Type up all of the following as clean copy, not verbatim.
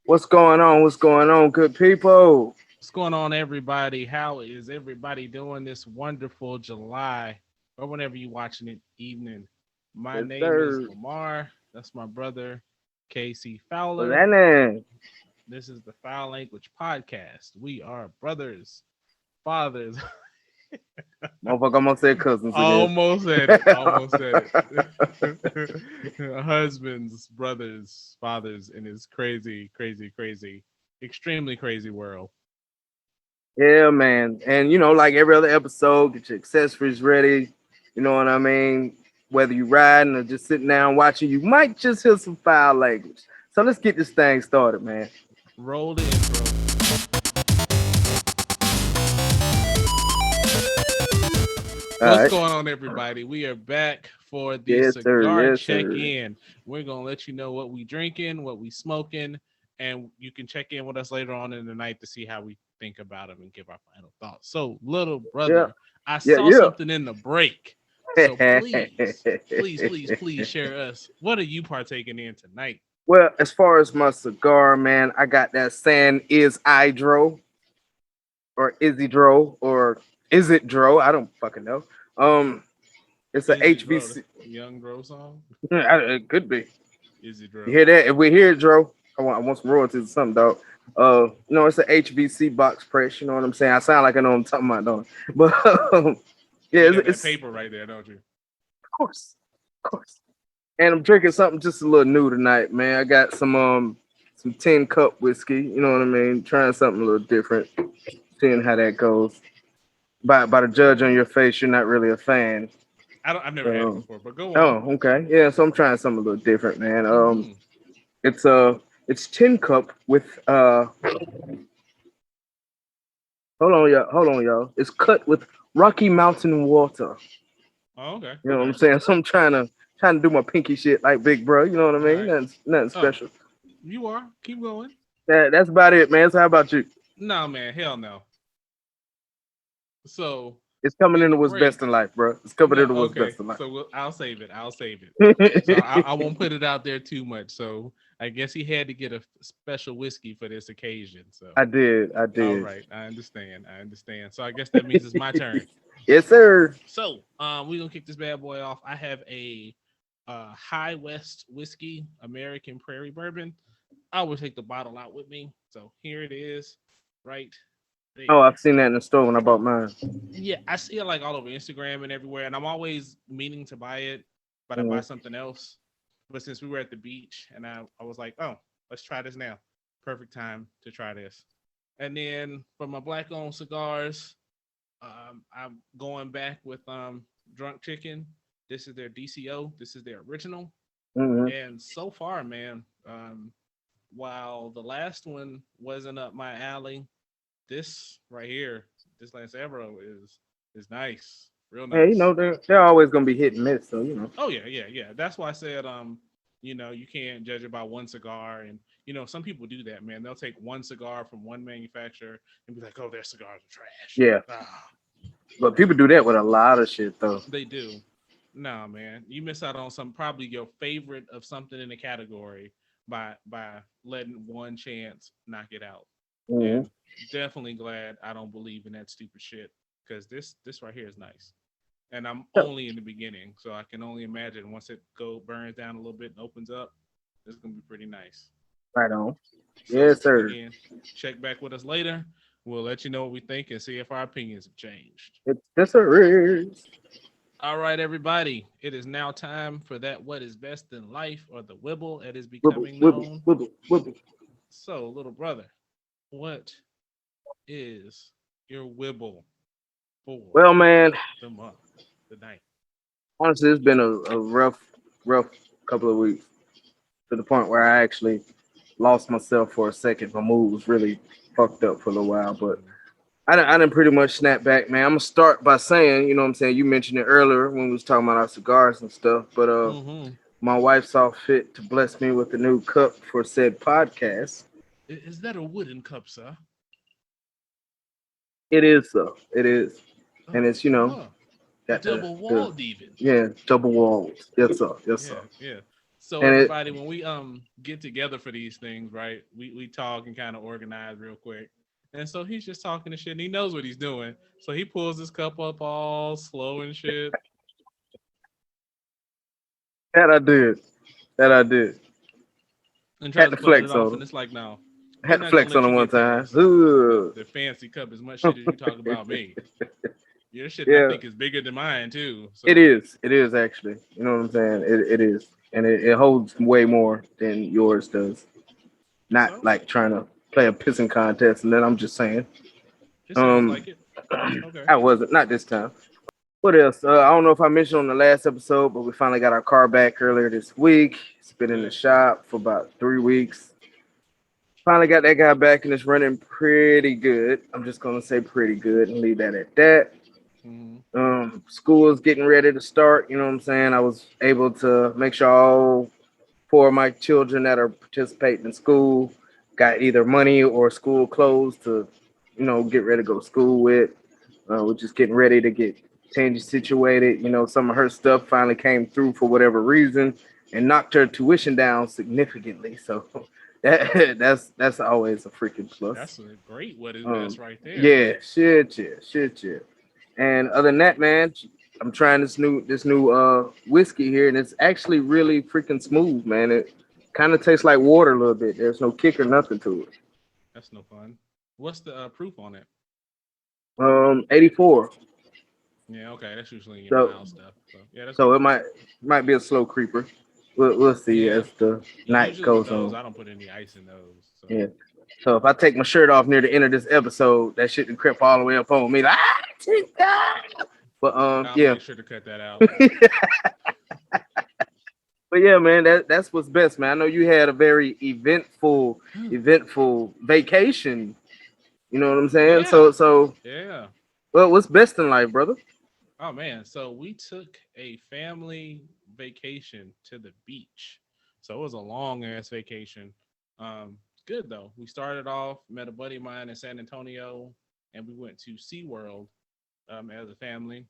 What's going on? What's going on, good people? What's going on, everybody? How is everybody doing this wonderful July or whenever you're watching it evening? My Yes, name is sir. Lamar. That's my brother, Casey What's Fowler. happening? This is the Fowl Language Podcast. We are brothers, fathers. Motherfucker, I'm gonna say cousins again. Almost said it. Almost said it. Husbands, brothers, fathers in this crazy, crazy, crazy, extremely crazy world. Yeah, man. And like every other episode, get your accessories ready. You know what I mean? Whether you riding or just sitting down watching, you might just hear some foul language. So let's get this thing started, man. Roll the intro. All What's right. going on, everybody? We are back for the Yes, sir. cigar Yes, sir. check-in. We're gonna let you know what we drinking, what we smoking, and you can check in with us later on in the night to see how we think about them and give our final thoughts. So, little Yeah. brother, I Yeah, saw yeah. something in the break. So please, please, please, please share us. What are you partaking in tonight? Well, as far as my cigar, man, I got that San is Idro or Isidro or is it Dro? I don't fucking know. Um, it's a Is it Dro? HBC. Young Dro song? It could be. Is it You Dro? hear that? If we hear it, Dro, I want some royalties or something, dog. It's a HBC box press. You know what I'm saying? I sound like I know what I'm talking about, don't I? But yeah, You it's, got that it's paper right there, don't you? of course. And I'm drinking something just a little new tonight, man. I got some tin cup whiskey. You know what I mean? Trying something a little different, seeing how that goes. By the judge on your face, you're not really a fan. I've never had it Um, before, but go on. oh, okay, yeah. So I'm trying something a little different, man. Mm-hmm. It's tin cup with hold on, y'all. It's cut with Rocky Mountain water. Oh, okay, You know what I'm okay. saying? So I'm trying to do my pinky shit like big bro. You know what I All mean? right. Nothing Oh, special. you are. Keep going. That's about it, man. So how about you? No, man. Hell no. So It's coming in the into what's best break. in life, bro. It's coming No, into what's okay. best in life. So I'll save it. I'll save it. So I won't put it out there too much. So I guess he had to get a special whiskey for this occasion. So I did. I all did. right, I understand. I understand. So I guess that means it's my turn. Yes, sir. So we're gonna kick this bad boy off. I have a High West whiskey, American Prairie Bourbon. I always take the bottle out with me. So here it is, right Oh, there. I've seen that in the store when I bought mine. Yeah, I see it like all over Instagram and everywhere, and I'm always meaning to buy it, but I buy Mhm. something else. But since we were at the beach, and I was like, oh, let's try this now. Perfect time to try this. And then for my black owned cigars, I'm going back with Drunk Chicken. This is their DCO. This is their original. Mhm. And so far, man, while the last one wasn't up my alley, this right here, this Lancero is nice, real Hey, nice. they're always gonna be hit and miss, so Oh yeah, yeah, yeah. That's why I said you can't judge it by one cigar, and some people do that, man. They'll take one cigar from one manufacturer and be like, oh, their cigars are trash. yeah. Ah, But people do that with a lot of shit, though. they do. Nah, man, you miss out on some probably your favorite of something in the category by letting one chance knock it out. Mhm. And definitely glad I don't believe in that stupid shit because this right here is nice. And I'm So, only in the beginning, so I can only imagine once it go burns down a little bit and opens up, it's gonna be pretty nice. right on. So Yes, sir. again, check back with us later. We'll let you know what we think and see if our opinions have changed. It's yes, sir. All right, everybody. It is now time for that what is best in life or the wibble that is Wibble, becoming wibble, known. wibble, wibble. So, little brother, what is your wibble for Well, man, the month, the night? honestly, it's been a rough couple of weeks to the point where I actually lost myself for a second. My mood was really fucked up for a little while, but Mm-hmm. I didn't pretty much snap back, man. I'm gonna start by saying, you know what I'm saying, you mentioned it earlier when we was talking about our cigars and stuff, but Mm-hmm. my wife saw fit to bless me with a new cup for said podcast. Is that a wooden cup, sir? It is so. It is. And Oh, it's, oh, got the double the walled even. yeah, double walls. Yes, sir. Yes, sir. Yeah, yeah. So And it everybody, when we get together for these things, right? We talk and kind of organize real quick. And so he's just talking to shit and he knows what he's doing. So he pulls his cup up all slow and shit. that I did. That I did. And Had tries to to put it flex off. on And him. it's like, no, we're Had to not gonna flex on let him you one get time. past Ooh. the fancy cup as much shit as you talk about me. Your shit I Yeah, think is bigger than mine too. it So is. It is actually. You know what I'm saying? It is. And it holds way more than yours does. Not so like trying to play a pissing contest. And then I'm just saying. it sounds Um, like it. Okay. I wasn't. Not this time. What else? I don't know if I mentioned on the last episode, but we finally got our car back earlier this week. It's been in the Good. shop for about 3 weeks. Finally got that guy back and it's running pretty good. I'm just gonna say pretty good and leave that at that. Mm-hmm. School is getting ready to start. You know what I'm saying? I was able to make sure all four of my children that are participating in school got either money or school clothes to, get ready to go to school with. We're just getting ready to get Tangy situated. Some of her stuff finally came through for whatever reason and knocked her tuition down significantly. So that's always a freaking plus. That's a great what is best Um, right there. yeah, shit. And other than that, man, I'm trying this new whiskey here, and it's actually really freaking smooth, man. It kind of tastes like water a little bit. There's no kick or nothing to it. That's no fun. What's the proof on it? 84. Yeah, okay, that's usually your So mild stuff. So yeah, that's so good. it might be a slow creeper. We'll see Yeah, as the night usually with goes those, on. I don't put any ice in those. So Yeah. So if I take my shirt off near the end of this episode, that shit can creep all the way up on me. Like, but I'll yeah. make sure to cut that out. But yeah, man, that's what's best, man. I know you had a very eventful vacation. You know what I'm saying? Yeah, So, yeah. well, what's best in life, brother? Oh man, so we took a family vacation to the beach. So it was a long ass vacation. Good though. We started off, met a buddy of mine in San Antonio, and we went to SeaWorld as a family.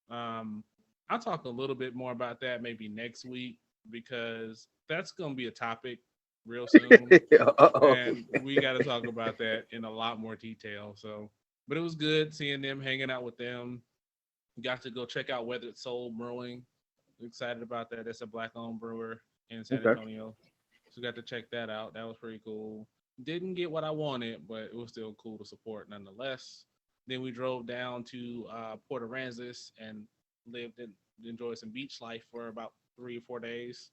Um, I'll talk a little bit more about that maybe next week because that's gonna be a topic real soon. Uh-oh. And we got to talk about that in a lot more detail. So, but it was good seeing them, hanging out with them. Got to go check out Weathered Soul Brewing. Excited about that. That's a black-owned brewer in San Okay. Antonio. So got to check that out. That was pretty cool. Didn't get what I wanted, but it was still cool to support nonetheless. Then we drove down to Port Aransas and lived and enjoyed some beach life for about 3 or 4 days.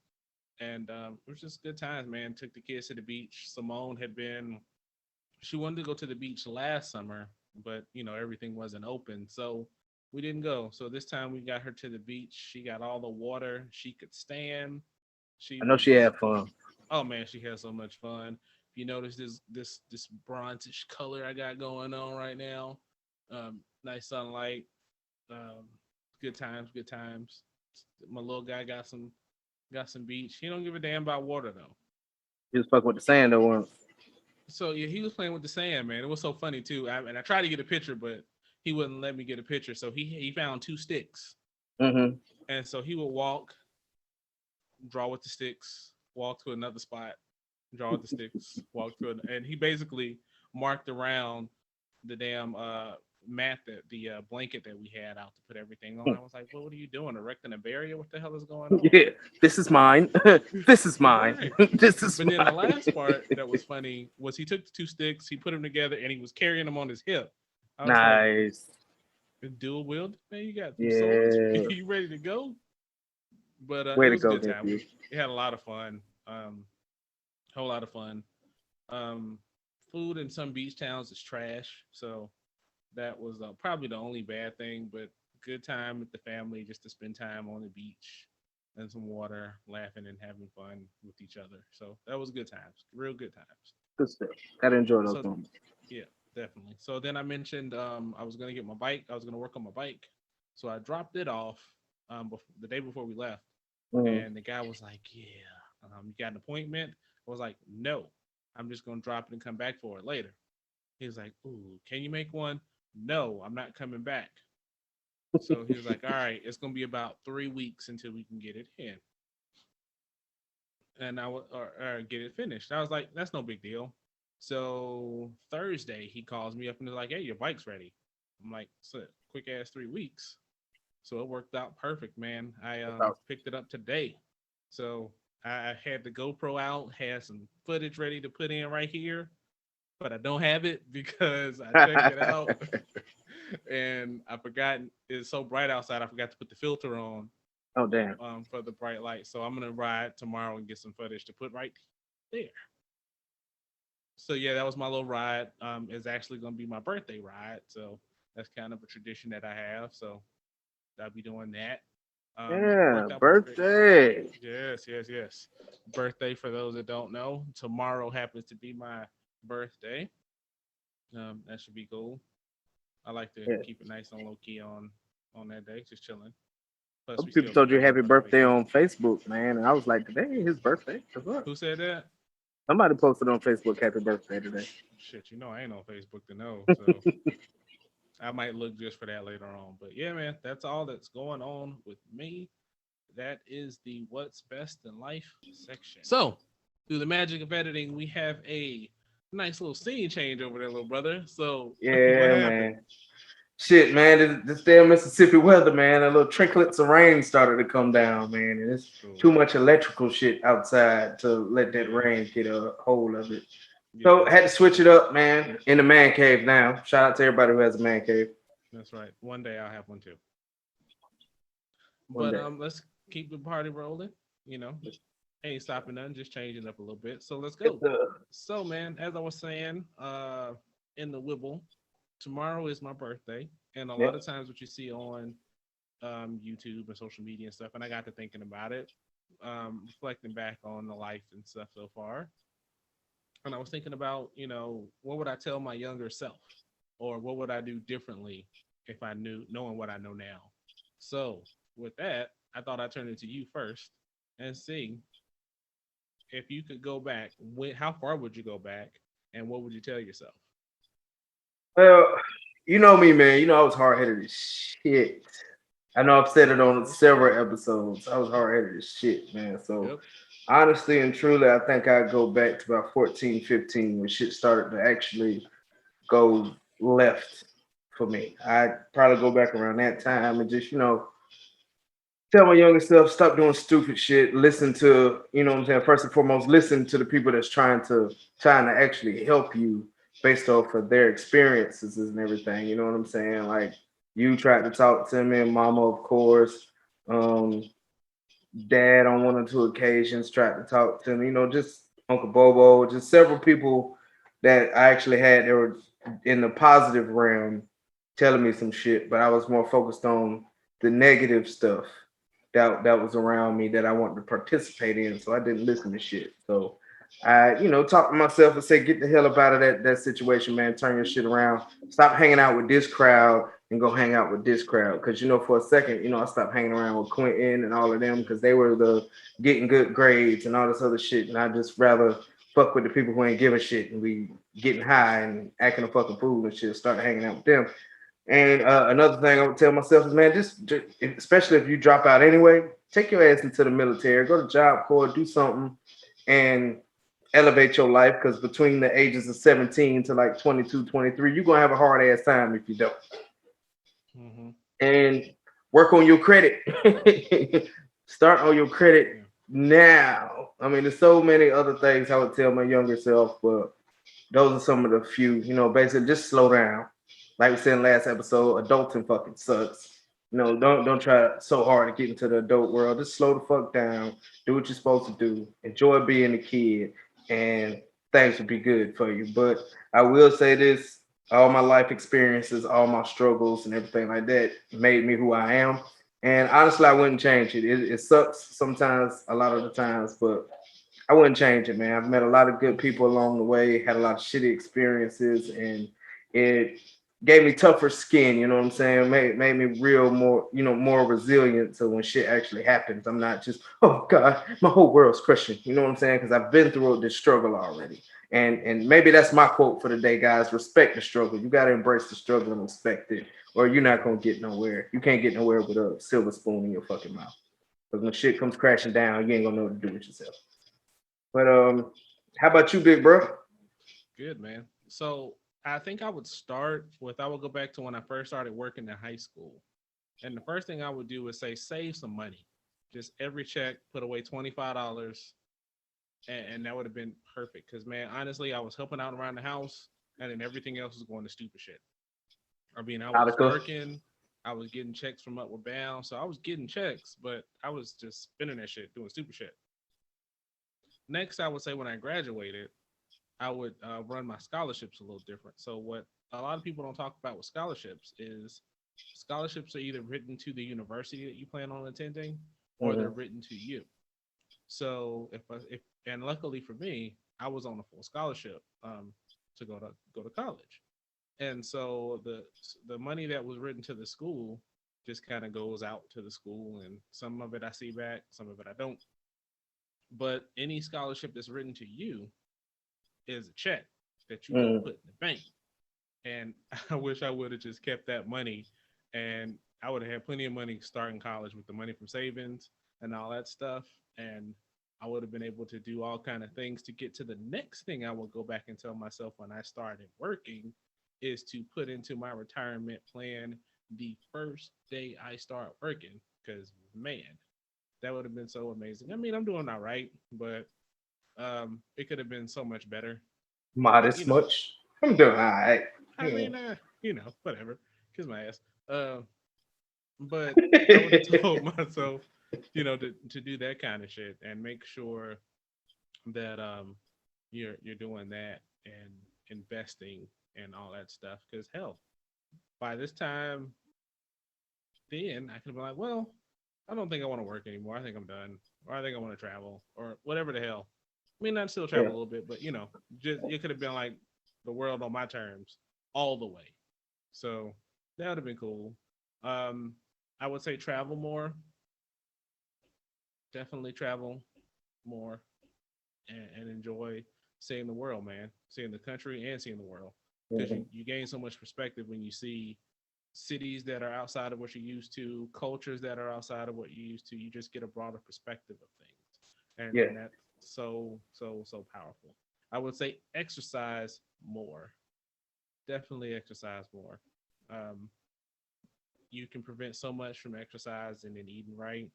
And it was just good times, man. Took the kids to the beach. Simone had been, she wanted to go to the beach last summer, but everything wasn't open. So we didn't go. So this time we got her to the beach. She got all the water she could stand. She I know she was, had fun. oh man, she had so much fun. If you notice this bronzish color I got going on right now, nice sunlight, um, good times, good times. My little guy got some beach. He don't give a damn about water though. He was fucking with the sand though once. So yeah, he was playing with the sand, man. It was so funny too. And I tried to get a picture, but he wouldn't let me get a picture. So he found two sticks, Mm-hmm. and so he would walk, draw with the sticks, walk to another spot, draw with the sticks, walk to it, and he basically marked around the damn mat that the blanket that we had out to put everything on. I was like, well, what are you doing? Erecting a barrier? What the hell is going on? Yeah, this is mine. This is mine. Right. This is But then the mine. last part that was funny was he took the two sticks, he put them together, and he was carrying them on his hip. I was like, Nice. dual wield, man, you got some swords, Yeah. you ready to go? But Way it to was a go, good time. nephew. We had a lot of fun, whole lot of fun. Um, Food in some beach towns is trash, so that was probably the only bad thing. But good time with the family, just to spend time on the beach and some water, laughing and having fun with each other. So that was good times, real good times. Good stuff. Gotta enjoy those So moments. yeah, definitely. So then I mentioned I was gonna get my bike. I was gonna work on my bike. So I dropped it off the day before we left, Mm. and the guy was like, "Yeah, you got an appointment?" I was like, "No, I'm just gonna drop it and come back for it later." He was like, "Ooh, can you make one?" No, I'm not coming back. So he was like, "All right, it's gonna be about 3 weeks until we can get it in." and I would or get it finished. I was like, that's no big deal. So Thursday he calls me up and is like, hey, your bike's ready. I'm like, so quick ass 3 weeks. So it worked out perfect, man. I That's awesome. picked it up today. So I had the GoPro out, had some footage ready to put in right here, but I don't have it because I checked it out and I forgot it's so bright outside. I forgot to put the filter on Oh damn. for the bright light. So I'm gonna ride tomorrow and get some footage to put right there. So yeah, that was my little ride. It's actually gonna be my birthday ride. So that's kind of a tradition that I have. So I'll be doing that. Yeah, Worked out perfect. birthday. Yes, yes, yes. Birthday for those that don't know. Tomorrow happens to be my birthday. That should be cool. I like to Yeah. keep it nice and low key on that day, just chilling. Plus, Some we people still be told you going happy for the birthday vacation. on Facebook, man, and I was like, today ain't his birthday. What? Who said that? Somebody posted on Facebook, happy birthday today. Shit, you know I ain't on Facebook to know, so I might look just for that later on. But yeah, man, that's all that's going on with me. That is the what's best in life section. So, through the magic of editing, we have a nice little scene change over there, little brother. So, what Yeah, happened? man. Shit, man, this damn Mississippi weather, man. A little trinklets of rain started to come down, man, and it's Cool. too much electrical shit outside to let that Yeah, rain get a hold of it. So yeah, I had to switch it up, man. In the man cave now. Shout out to everybody who has a man cave that's right. One day I'll have one too. one But day. let's keep the party rolling. You know, ain't stopping nothing, just changing up a little bit. So let's It's go. So, man, as I was saying, in the Wibble, tomorrow is my birthday, and a lot yep. of times what you see on YouTube and social media and stuff, and I got to thinking about it, reflecting back on the life and stuff so far, and I was thinking about, what would I tell my younger self, or what would I do differently if I knew, knowing what I know now. So with that, I thought I'd turn it to you first and see if you could go back. How far would you go back, and what would you tell yourself? Well, you know me, man. You know I was hard headed as shit. I know I've said it on Mm-hmm. several episodes. I was hard headed as shit, man. So Yep. honestly and truly, I think I'd go back to about 14, 15 when shit started to actually go left for me. I'd probably go back around that time and just, tell my younger self, stop doing stupid shit. Listen to, you know what I'm saying? First and foremost, listen to the people that's trying to actually help you based off of their experiences and everything. You know what I'm saying? Like you tried to talk to me, mama, of course. Um, dad on one or two occasions tried to talk to me, just Uncle Bobo, just several people that I actually had that were in the positive realm telling me some shit, but I was more focused on the negative stuff that was around me that I wanted to participate in. So I didn't listen to shit. So I, talk to myself and say, get the hell up out of that situation, man. Turn your shit around. Stop hanging out with this crowd and go hang out with this crowd. Cause for a second, I stopped hanging around with Quentin and all of them Yeah. because they were the getting good grades and all this other shit. And I just rather fuck with the people who ain't giving shit and we getting high and acting a fucking fool and shit. Start hanging out with them. And another thing I would tell myself is, man, just especially if you drop out anyway, take your ass into the military, go to Job Corps, do something, and elevate your life. Because between the ages of 17 to like 22, 23, you're gonna have a hard ass time if you don't. Mm-hmm. And work on your credit. Start on your credit Yeah. now. I mean, there's so many other things I would tell my younger self, but those are some of the few. Basically just slow down. Like we said in the last episode, adulting fucking sucks. Don't try so hard to get into the adult world. Just slow the fuck down. Do what you're supposed to do. Enjoy being a kid, and things will be good for you. But I will say this: all my life experiences, all my struggles, and everything like that made me who I am. And honestly, I wouldn't change it. It sucks sometimes, a lot of the times, but I wouldn't change it, man. I've met a lot of good people along the way, had a lot of shitty experiences, and it gave me tougher skin, you know what I'm saying? Made me real more, more resilient to when shit actually happens. I'm not just, oh God, my whole world's crushing. You know what I'm saying? Because I've been through this struggle already. And maybe that's my quote for the day, guys. Respect the struggle. You gotta embrace the struggle and respect it, or you're not gonna get nowhere. You can't get nowhere with a silver spoon in your fucking mouth. Because when shit comes crashing down, you ain't gonna know what to do with yourself. But how about you, big bro? Good, man. So I think I would start with I would go back to when I first started working in high school. And the first thing I would do is say save some money. Just every check, put away $25, and that would have been perfect. Because man, honestly, I was helping out around the house, and then everything else was going to stupid shit. I mean, I was Article. working, I was getting checks from Upward Bound, so I was getting checks, but I was just spending that shit doing stupid shit. Next, I would say when I graduated, I would run my scholarships a little different. So what a lot of people don't talk about with scholarships are either written to the university that you plan on attending, or they're Mm-hmm. written to you. So if and luckily for me, I was on a full scholarship to go to college, and so the money that was written to the school just kind of goes out to the school, and some of it I see back, some of it I don't. But any scholarship that's written to you is a check that you go Mm-hmm. put in the bank. And I wish I would have just kept that money, and I would have had plenty of money starting college with the money from savings and all that stuff. And I would have been able to do all kind of things to get to the next thing I would go back and tell myself when I started working is to put into my retirement plan the first day I start working. Because man, that would have been so amazing. I mean, I'm doing all right, but it could have been so much better. But Modest much. I'm doing all right. I Yeah. mean, whatever. Kiss my ass. But I would have told myself, to do that kind of shit and make sure that you're doing that and investing and all that stuff. Because hell, by this time, then I could have been like, well, I don't think I want to work anymore. I think I'm done, or I think I want to travel, or whatever the hell. I mean, I'd still Yeah. travel a little bit, but just it could have been like the world on my terms all the way. So that would have been cool. Um, I would say travel more. Definitely travel more and enjoy seeing the world, man. Seeing the country and seeing the world. Because Mhm. you gain so much perspective when you see cities that are outside of what you're used to, cultures that are outside of what you're used to. You just get a broader perspective of things. Yeah. And that's so powerful. I would say exercise more. Definitely exercise more. Um, you can prevent so much from exercising and eating right,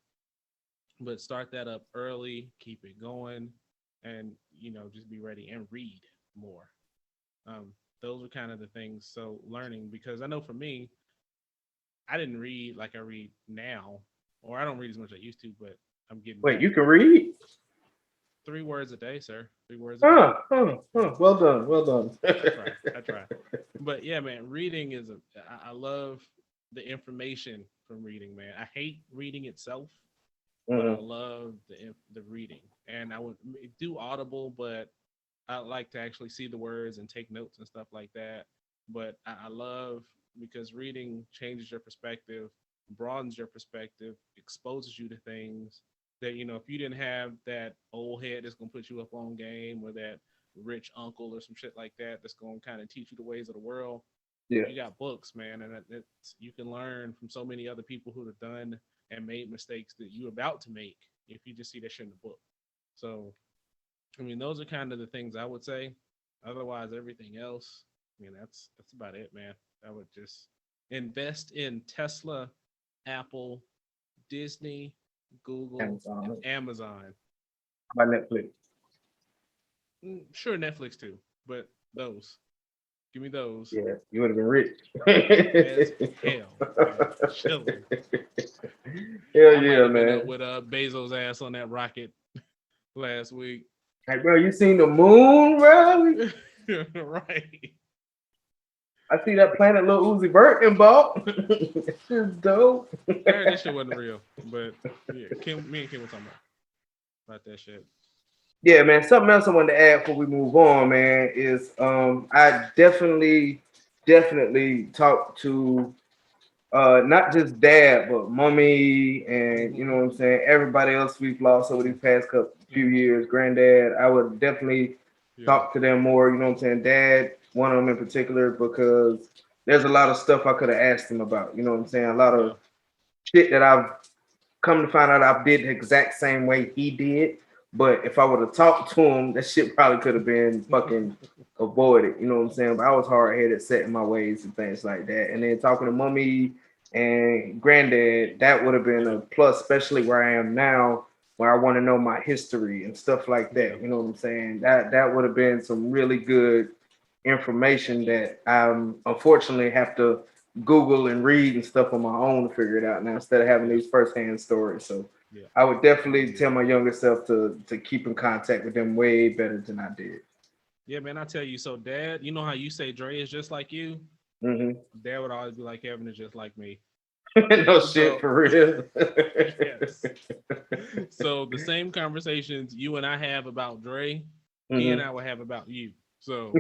but start that up early, keep it going, and just be ready and read more. um, those are kind of the things. So learning, because I know for me, I didn't read like I read now, or I don't read as much as I used to, but I'm getting Wait, back. you can read? 3 words a day, sir. 3 words a day. Huh, huh, Yeah, huh. Well done. Well done. I try. But yeah, man, reading is I love the information from reading, man. I hate reading itself, but I Mhm. love the reading, and I would do Audible, but I like to actually see the words and take notes and stuff like that. But I love because reading changes your perspective, broadens your perspective, exposes you to things that if you didn't have that old head that's gonna put you up on game, or that rich uncle or some shit like that that's gonna kind of teach you the ways of the world. Yeah. You got books, man, and you can learn from so many other people who have done and made mistakes that you're about to make if you just see that shit in the book. So I mean, those are kind of the things I would say. Otherwise, everything else, I mean, that's about it, man. I would just invest in Tesla, Apple, Disney, Google, and Amazon. Amazon. By Netflix. Sure, Netflix too, but those. Give me those Yeah, you would have been rich. as hell, man. Chilling. Hell I might yeah, have been up man. with Bezos' ass on that rocket last week. Hey, bro, you seen the moon, bro? Right. I see that planet Lil Uzi Vert and bought. It's dope. I heard that shit wasn't real, but yeah, me and Kim were talking about that shit. Yeah, man. Something else I wanted to add before we move on, man, is I definitely talked to not just dad, but mommy, and you Mm-hmm. know what I'm saying, everybody else we've lost over these past few Mm-hmm. years. Granddad, I would definitely Yeah. talk to them more. You know what I'm saying, dad, one of them in particular, because there's a lot of stuff I could have asked him about. You know what I'm saying, a lot Yeah. of shit that I've come to find out I did the exact same way he did, But if I would have talked to him, that shit probably could have been fucking avoided. You know what I'm saying? But I was hard headed, set in my ways and things like that. And then talking to mommy and granddad, that would have been a plus, especially where I am now, where I want to know my history and stuff like Yeah. that. You know what I'm saying? That would have been some really good information that I unfortunately have to Google and read and stuff on my own to figure it out now instead of having these firsthand stories. So Yeah. I would definitely tell my younger self to keep in contact with them way better than I did. Yeah, man, I tell you, so dad, you know how you say Dre is just like you? Hmm. Dad would always be like, Kevin is just like me. No shit So, for real. yes. So, the same conversations you and I have about Dre, he and Hmm. I will have about you. So,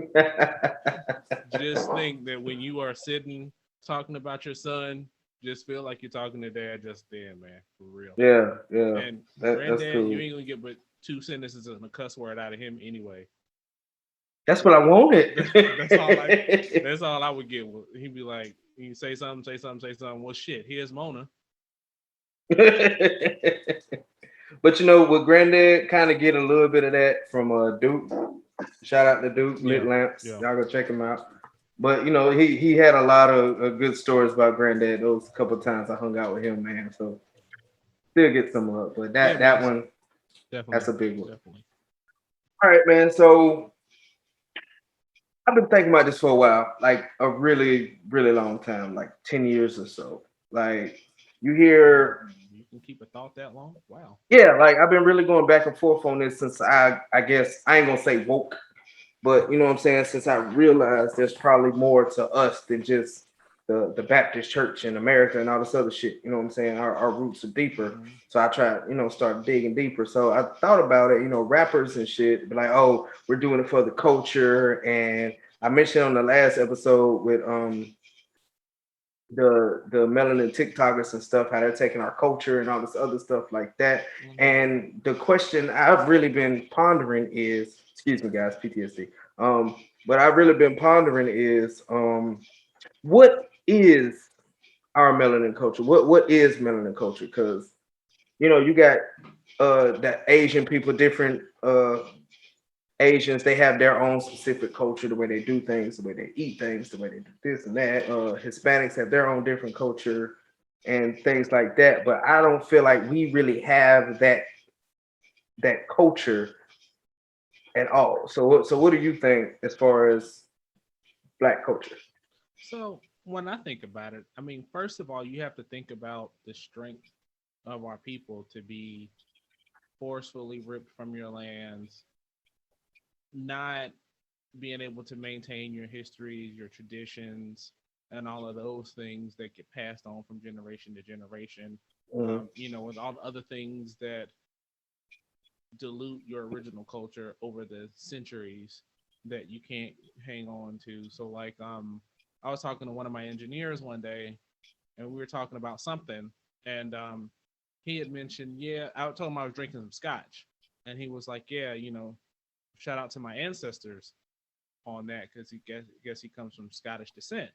just think that when you are sitting talking about your son, just feel like you're talking to dad just then, man, for real. Yeah, yeah. And That's granddad, you cool. ain't gonna get but two sentences and a cuss word out of him anyway. That's what I wanted. That's all I. That's all I would get. He'd be like, "You say something, say something, say something." Well, shit. Here's Mona. But with Granddad, kind of get a little bit of that from Duke. Shout out to Duke Lit Yeah, Lamps. yeah, Y'all go check him out. But he had a lot of good stories about Granddad. Those couple times I hung out with him, man. So still get some up. But yeah, that man. one, that's Definitely, a big one. definitely. All right, man. So I've been thinking about this for a while, like a really, really long time, like 10 years or so. Like you Wow, hear, you can keep a thought that long. Wow. yeah, like I've been really going back and forth on this since I guess I ain't gonna say woke, but you know what I'm saying, since I realized there's probably more to us than just the Baptist church in America and all this other shit. You know what I'm saying? Our roots are deeper. Mhm. So I try, start digging deeper. So I thought about it, rappers and shit, be like, oh, we're doing it for the culture. And I mentioned on the last episode with the melanin TikTokers and stuff, how they're taking our culture and all this other stuff like that. Mhm. And the question I've really been pondering is, excuse me, guys, PTSD. But I've really been pondering is, what is our melanin culture? What is melanin culture? Because you got that Asian people, different Asians, they have their own specific culture, the way they do things, the way they eat things, the way they do this and that. Hispanics have their own different culture and things like that. But I don't feel like we really have that culture at all. So what do you think as far as black culture? So when I think about it, I mean, first of all, you have to think about the strength of our people to be forcefully ripped from your lands, not being able to maintain your histories, your traditions, and all of those things that get passed on from generation to generation. Mm-hmm. With all the other things that dilute your original culture over the centuries that you can't hang on to. So, like, I was talking to one of my engineers one day, and we were talking about something, and he had mentioned, yeah, I told him I was drinking some scotch, and he was like, yeah, shout out to my ancestors on that because he guess he comes from Scottish descent.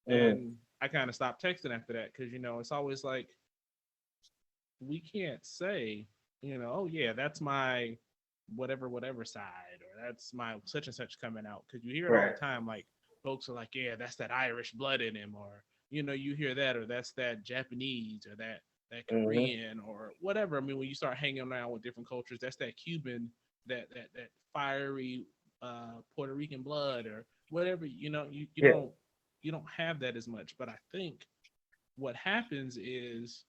Mm-hmm. And I kind of stopped texting after that because it's always like we can't say, oh yeah, that's my whatever side or that's my such and such coming out because you hear it all the Right. time. Like folks are like, yeah, that's that Irish blood in him, or you hear that, or that's that Japanese, or that Mm-hmm. Korean, or whatever. I mean, when you start hanging around with different cultures, that's that Cuban, that fiery Puerto Rican blood, or whatever. Yeah. You don't have that as much. But I think what happens is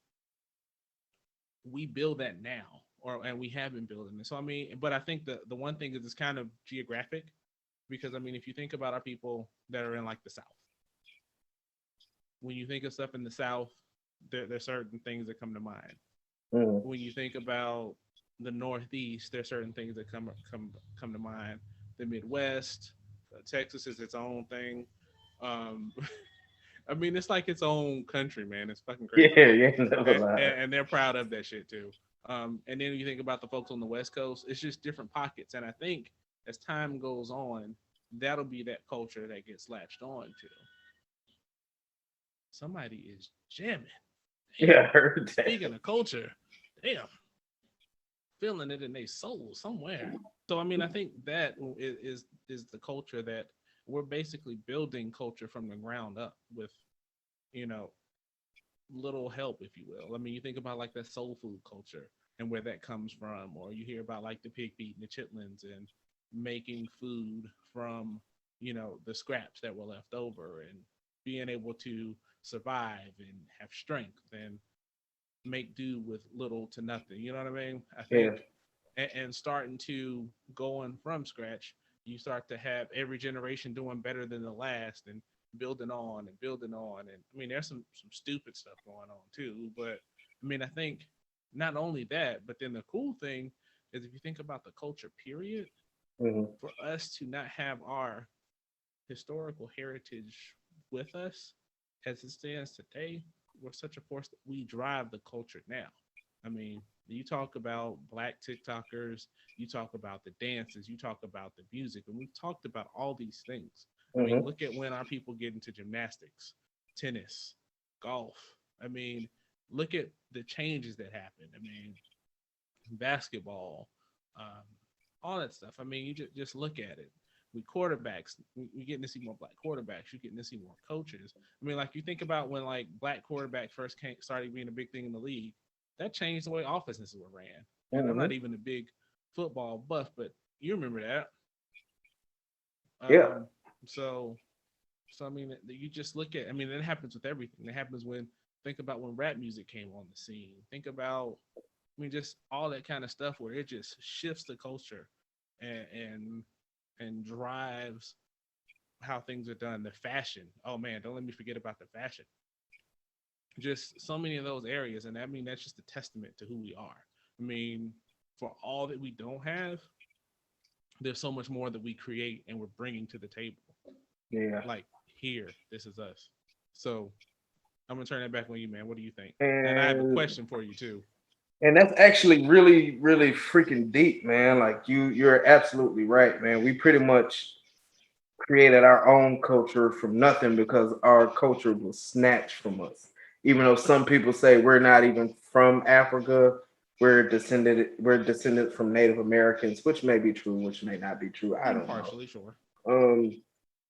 we build that now, and we have been building it. So I mean, but I think the one thing is it's kind of geographic because I mean, if you think about our people that are in like the South, when you think of stuff in the South, there's certain things that come to mind. Mm-hmm. When you think about the Northeast, there's certain things that come to mind. The Midwest, Texas is its own thing. Um, I mean, it's like its own country, man. It's fucking crazy, Yeah, you ain't never lied. and they're proud of that shit too. And then you think about the folks on the West Coast, it's just different pockets. And I think as time goes on, that'll be that culture that gets latched on to. Somebody is jamming. Damn. Yeah, I heard that. Speaking of culture, damn. feeling it in their soul somewhere. So I mean, I think that is the culture that we're basically building culture from the ground up with, you know, little help, if you will. I mean, you think about like that soul food culture and where that comes from, or you hear about like the pig feet and the chitlins and making food from, you know, the scraps that were left over and being able to survive and have strength and make do with little to nothing. You know what I mean? I Yeah. think, and starting to going from scratch, you start to have every generation doing better than the last and building on and building on. And I mean, there's some stupid stuff going on too. But I mean, I think not only that, but then the cool thing is if you think about the culture period, Hmm. for us to not have our historical heritage with us as it stands today, we're such a force that we drive the culture now. I mean, you talk about black TikTokers, you talk about the dances, you talk about the music, and we've talked about all these things. I mean, Hmm. look at when our people get into gymnastics, tennis, golf. I mean, look at the changes that happen. I mean, basketball, um, all that stuff. I mean, you just look at it. We quarterbacks, we getting to see more black quarterbacks. You're getting to see more coaches. I mean, like you think about when like black quarterbacks first started being a big thing in the league, that changed the way offenses were ran. And I'm Hmm. not even a big football buff, but you remember that. Yeah. Um, so, so I mean, you just look at. I mean, it happens with everything. It happens when think about when rap music came on the scene. Think about, I mean, just all that kind of stuff where it just shifts the culture and and, and drives how things are done. The fashion. Oh man, don't let me forget about the fashion. Just so many of those areas, and I mean that's just a testament to who we are. I mean, for all that we don't have, there's so much more that we create and we're bringing to the table. Yeah. Like here, this is us. So I'm gonna turn that back on you, man. What do you think? And I have a And question for you too. that's actually really, really freaking deep, man. Like you're absolutely right, man. We pretty much created our own culture from nothing because our culture was snatched from us. Even though some people say we're not even from Africa, we're descended from Native Americans, which may be true, which may not be true. I don't know. Partially, sure. Um,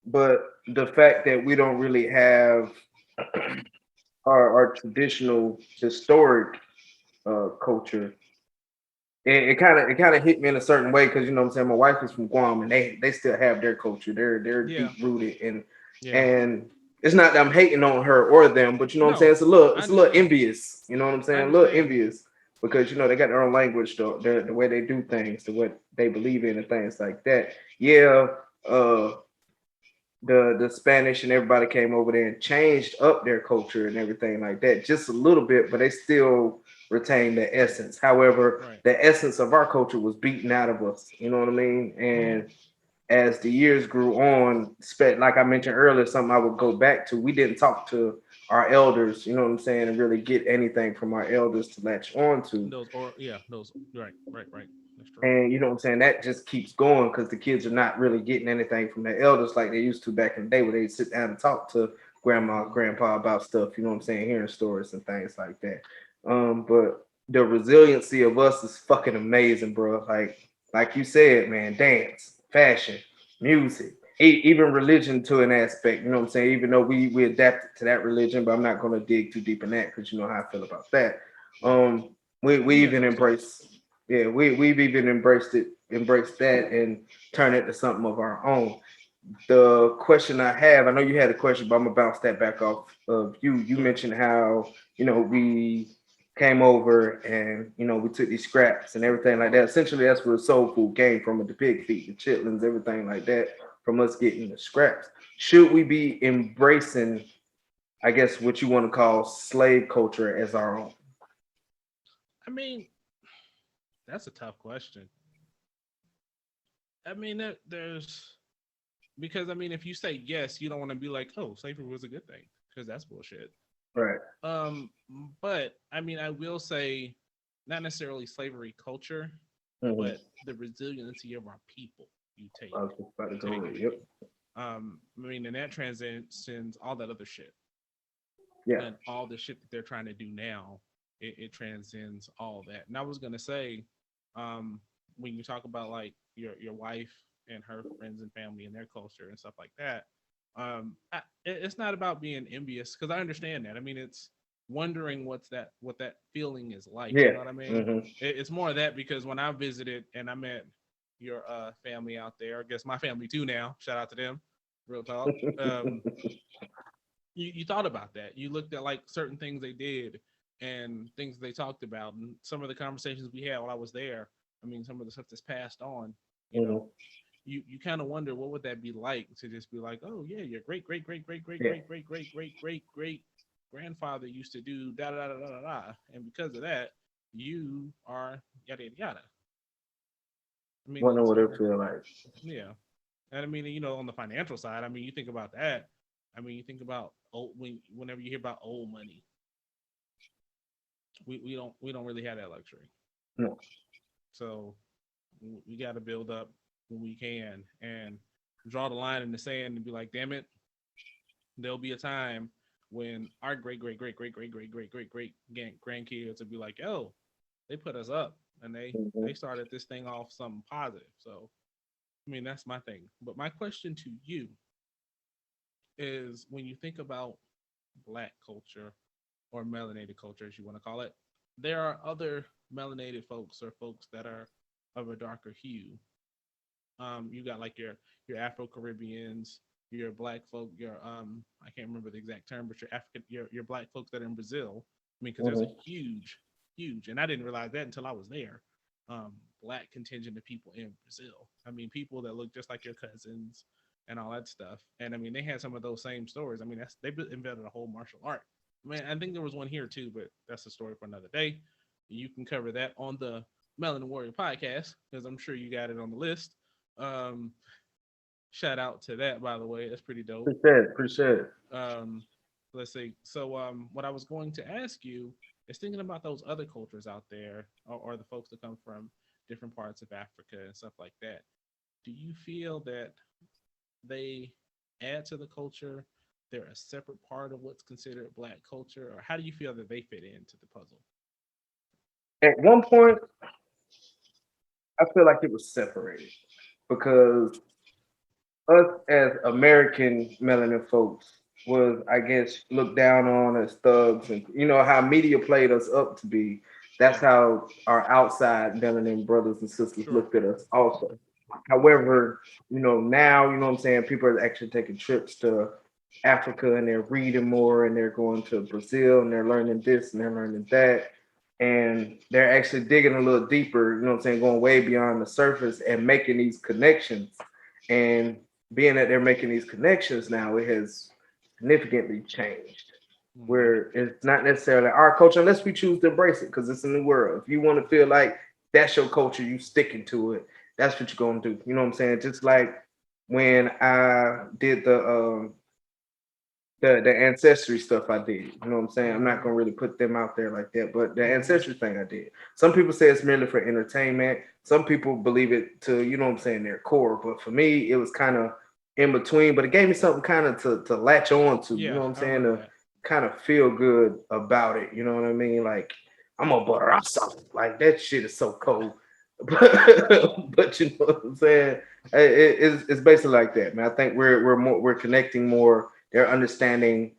but the fact that we don't really have our traditional historic culture, it kind of hit me in a certain way because you know what I'm saying my wife is from Guam and they still have their culture. They're Yeah, deep rooted yeah. and it's not that I'm hating on her or them, but you know what I'm saying No, it's a little I it's a little understand. envious. You know what I'm I saying? A little understand. envious because you know they got their own language, the way they do things, the what they believe in, and things like that. Yeah, uh, the Spanish and everybody came over there and changed up their culture and everything like that just a little bit, but they still retain the essence. However, Right. the essence of our culture was beaten out of us. You know what I mean? Mm-hmm. And as the years grew on, like I mentioned earlier, something I would go back to. We didn't talk to our elders. You know what I'm saying? And really get anything from our elders to latch on to. Those or yeah, those right, right, right. That's true. And you know what I'm saying? That just keeps going because the kids are not really getting anything from their elders like they used to back in the day where they'd sit down and talk to grandma, Mm-hmm. grandpa about stuff, you know what I'm saying, hearing stories and things like that. But the resiliency of us is fucking amazing, bro. Like you said, man, dance, fashion, music, even religion to an aspect, you know what I'm saying? Even though we adapted to that religion, but I'm not gonna dig too deep in that because you know how I feel about that. Right. We We even understand. embrace yeah, we've even embraced that and turn it to something of our own. The question I have, I know you had a question, but I'm gonna bounce that back off of you. You Go ahead. mentioned how, we came over and we took these scraps and everything like that. Essentially that's where soul food came from, the pig feet, the chitlins, everything like that, from us getting the scraps. Should we be embracing, I guess, what you want to call slave culture as our own? I mean, that's a tough question. I mean, there's because I mean, if you say yes, you don't want to be like, oh, slavery was a good thing because that's bullshit. Right. Um, but I mean, I will say, not necessarily slavery culture, Mm-hmm. but the resiliency of our people. You take, I was just about to you go take. with it. Yep. I mean, and that transcends all that other shit Yeah. and all the shit that they're trying to do now. It transcends all that. And I was gonna say, when you talk about like your wife and her friends and family and their culture and stuff like that, it's not about being envious because I understand that. I mean, it's wondering what that feeling is like. You Yeah. know what I mean? Hmm. It's more of that because when I visited and I met your family out there, I guess my family too now. Shout out to them. Real talk. You thought about that. You looked at like certain things they did and things they talked about and some of the conversations we had while I was there. I mean, some of the stuff that's passed on, you know, Hmm. you kind of wonder what would that be like to just be like, oh yeah, your great great great great great Yeah. great great great great great great grandfather used to do da da da da da da, and because of that, you are yada yada yada. I mean, Wonder and what it so feel like. yeah, and I mean, you know, on the financial side, I mean, you think about that. I mean, you think about whenever you hear about old money, we don't really have that luxury. No. So we got to build up when we can and draw the line in the sand and be like, damn it, there'll be a time when our great great great great great great great great great grandkids will be like, oh, they put us up and Hmm. they started this thing off something positive. So I mean that's my thing. But my question to you is when you think about black culture or melanated culture, as you want to call it, there are other melanated folks or folks that are of a darker hue. You got like your Afro Caribbeans, your black folk, your I can't remember the exact term, but your African, your black folks that are in Brazil. I mean, because there's a Hmm. huge, and I didn't realize that until I was there. Black contingent of people in Brazil. I mean, people that look just like your cousins and all that stuff. And I mean, they had some of those same stories. I mean, that's they invented a whole martial art. I mean, I think there was one here too, but that's a story for another day. You can cover that on the Melanin Warrior podcast because I'm sure you got it on the list. Um, Shout out to that, by the way. That's pretty dope. Appreciate it. Appreciate it. Um, let's see. So, what I was going to ask you is thinking about those other cultures out there, or the folks that come from different parts of Africa and stuff like that. Do you feel that they add to the culture? They're a separate part of what's considered Black culture, or how do you feel that they fit into the puzzle? At one point, I feel like it was separated because us as American melanin folks was, I guess, looked down on as thugs, and you know how media played us up to be. That's Yeah, how our outside melanin brothers and sisters sure. looked at us, also. However, now, you know what I'm saying, people are actually taking trips to Africa and they're reading more and they're going to Brazil and they're learning this and they're learning that. And they're actually digging a little deeper, you know what I'm saying, going way beyond the surface and making these connections. And being that they're making these connections now, it has significantly changed. Mm-hmm. Where it's not necessarily our culture unless we choose to embrace it because it's a new world. If you want to feel like that's your culture, you sticking to it. That's what you're gonna do. You know what I'm saying? Just like when I did the ancestry stuff I did. You know what I'm saying? I'm not Mm-hmm. gonna really put them out there like that, but the Mm-hmm. ancestry thing I did. Some people say it's merely for entertainment. Some people believe it to, you know what I'm saying, their core. But for me, it was kind of in between. But it gave me something kind of to latch on to. You know Yeah, what I'm I saying? remember To that. kind of feel good about it. You know what I mean? Like I'm a barasa. Like that shit is so cold. But you know what I'm saying? It's basically like that, man. I think we're connecting more. They're understanding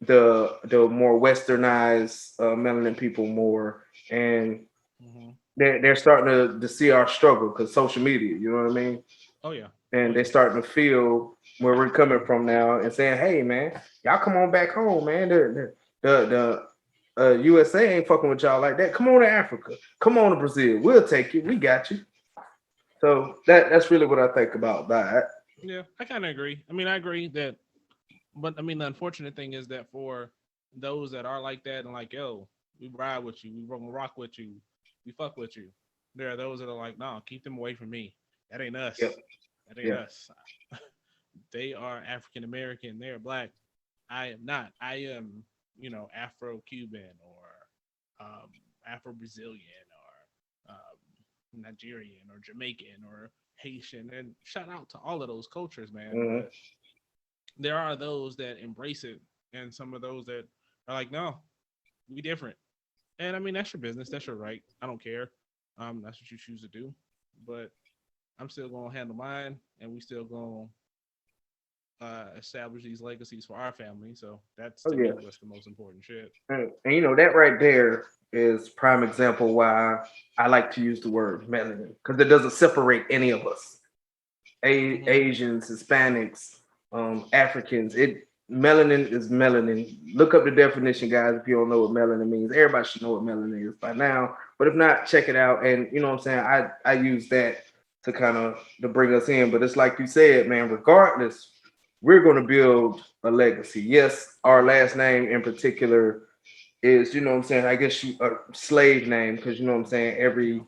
the more westernized melanin people more, and Mm-hmm. they're starting to see our struggle because social media. You know what I mean? Oh yeah. Oh And they're yeah. starting to feel where we're coming from now and saying, "Hey, man, y'all come on back home, man. The USA ain't fucking with y'all like that. Come on to Africa. Come on to Brazil. We'll take you. We got you." So that's really what I think about that. Yeah, I kind of agree. I mean, I agree that, but I mean, the unfortunate thing is that for those that are like that and like, yo, we ride with you, we gonna rock with you, we fuck with you. There are those that are like, no, keep them away from me. That ain't Yep. us. That ain't Yeah. us. They are African American. They are black. I am not. I am, Afro Cuban or Afro Brazilian or Nigerian or Jamaican or Haitian. And shout out to all of those cultures, man. Mhm. But there are those that embrace it and some of those that are like, no, we different. And I mean, that's your business. That's your right. I don't care. That's what you choose to do. But I'm still gonna handle mine, and we still gonna establish these legacies for our family. So that's Oh to me yeah. what's the most important shit. And you know that right there is prime example why I like to use the word melanin because it doesn't separate any of us. Mm-hmm. Asians, Hispanics, Africans. It melanin is melanin. Look up the definition, guys, if you don't know what melanin means. Everybody should know what melanin is by now. But if not, check it out. And you know what I'm saying? I use that to kind of to bring us in. But it's like you said, man, regardless, we're gonna build a legacy. Yes, our last name in particular is, you know what I'm saying, I guess you a slave name, because you know what I'm saying, Yeah. every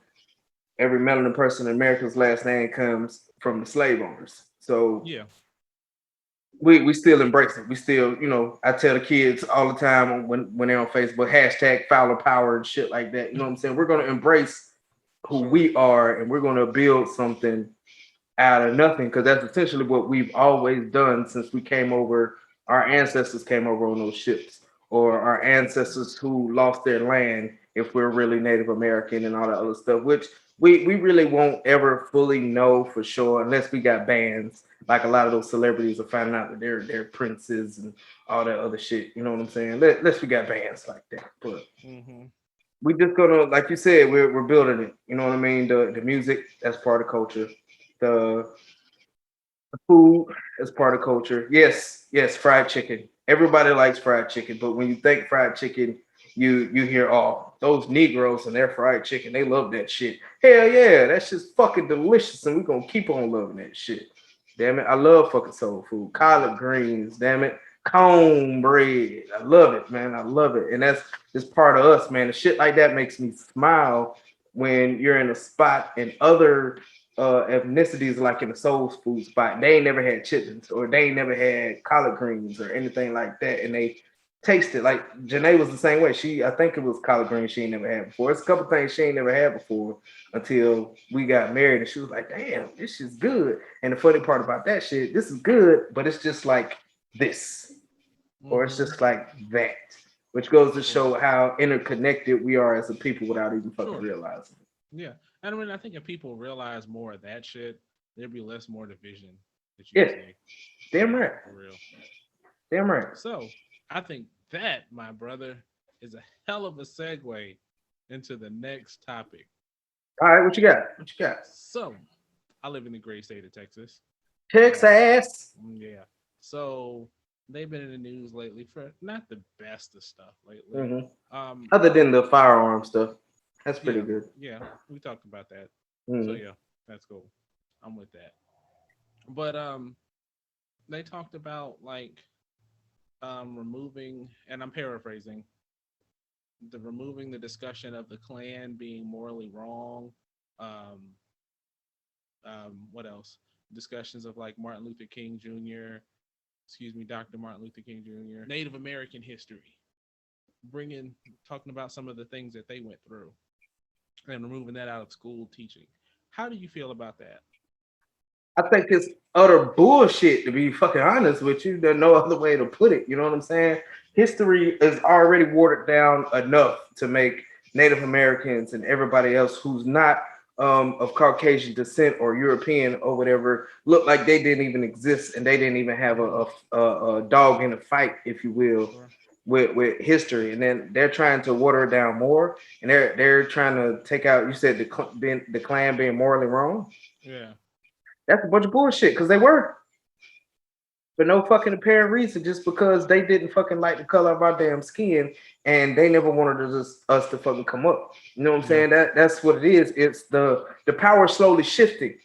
melanin person in America's last name comes from the slave owners. So Yeah. we still embrace it. We still, you know, I tell the kids all the time when they're on Facebook, hashtag Fowler Power and shit like that. You know what I'm saying? We're gonna embrace who Sure. we are and we're gonna build something out of nothing because that's essentially what we've always done since we came over. Our ancestors came over on those ships, or our ancestors who lost their land. If we're really Native American and all that other stuff, which we really won't ever fully know for sure unless we got bands. Like a lot of those celebrities are finding out that they're princes and all that other shit. You know what I'm saying? Unless we got bands like that, but Mm-hmm. we just gonna, like you said, we're building it. You know what I mean? The music, that's part of culture. The food is part of culture. Yes, yes, fried chicken. Everybody likes fried chicken, but when you think fried chicken, you hear, oh, those Negroes and their fried chicken, they love that shit. Hell yeah, that's just fucking delicious, and we're gonna keep on loving that shit. Damn it, I love fucking soul food. Yeah. Collard greens, damn it, cornbread. I love it, man. I love it, and that's just part of us, man. The shit like that makes me smile when you're in a spot and other ethnicities like in the soul food spot, they ain't never had chitlins or they ain't never had collard greens or anything like that, and they taste it. Like Janae was the same way. I think it was collard greens she ain't never had before. It's a couple things she ain't never had before until we got married, and she was like, "Damn, this is good." And the funny part about that shit, this is good, but it's just like this, or it's Mm-hmm. just like that, which goes to Sure. show how interconnected we are as a people without even fucking Sure. realizing it. Yeah. And I mean, I think if people realize more of that shit, there'd be less more division that you would Yeah, see. damn Yeah, right, for real. damn right. So I think that, my brother, is a hell of a segue into the next topic. All right, what you got? What you got? So I live in the great state of Texas. Um, Texas. yeah. So they've been in the news lately for not the best of stuff lately. Hmm. Um, Other than the firearm stuff, that's pretty yeah, good. yeah, we talked about that. So Hmm. yeah, that's cool. I'm with that. But they talked about like removing, and I'm paraphrasing, the removing the discussion of the Klan being morally wrong. Um, what else? Discussions of like Martin Luther King Jr., excuse me, Dr. Martin Luther King Jr., Native American history, bringing, talking about some of the things that they went through and removing that out of school teaching. How do you feel about that? I think it's utter bullshit, to be fucking honest with you. There's no other way to put it. You know what I'm saying? History is already watered down enough to make Native Americans and everybody else who's not of Caucasian descent or European or whatever look like they didn't even exist and they didn't even have Mm-hmm. a dog in the fight, if you will, Sure. with history. And then they're trying to water it down more, and they're trying to take out. You said the Klan being morally wrong. Yeah. That's a bunch of bullshit because they were for no fucking apparent reason, just because they didn't fucking like the color of our damn skin and they never wanted us to fucking come up. You know what I'm Yeah. saying? That's what it is. It's the power slowly shifting.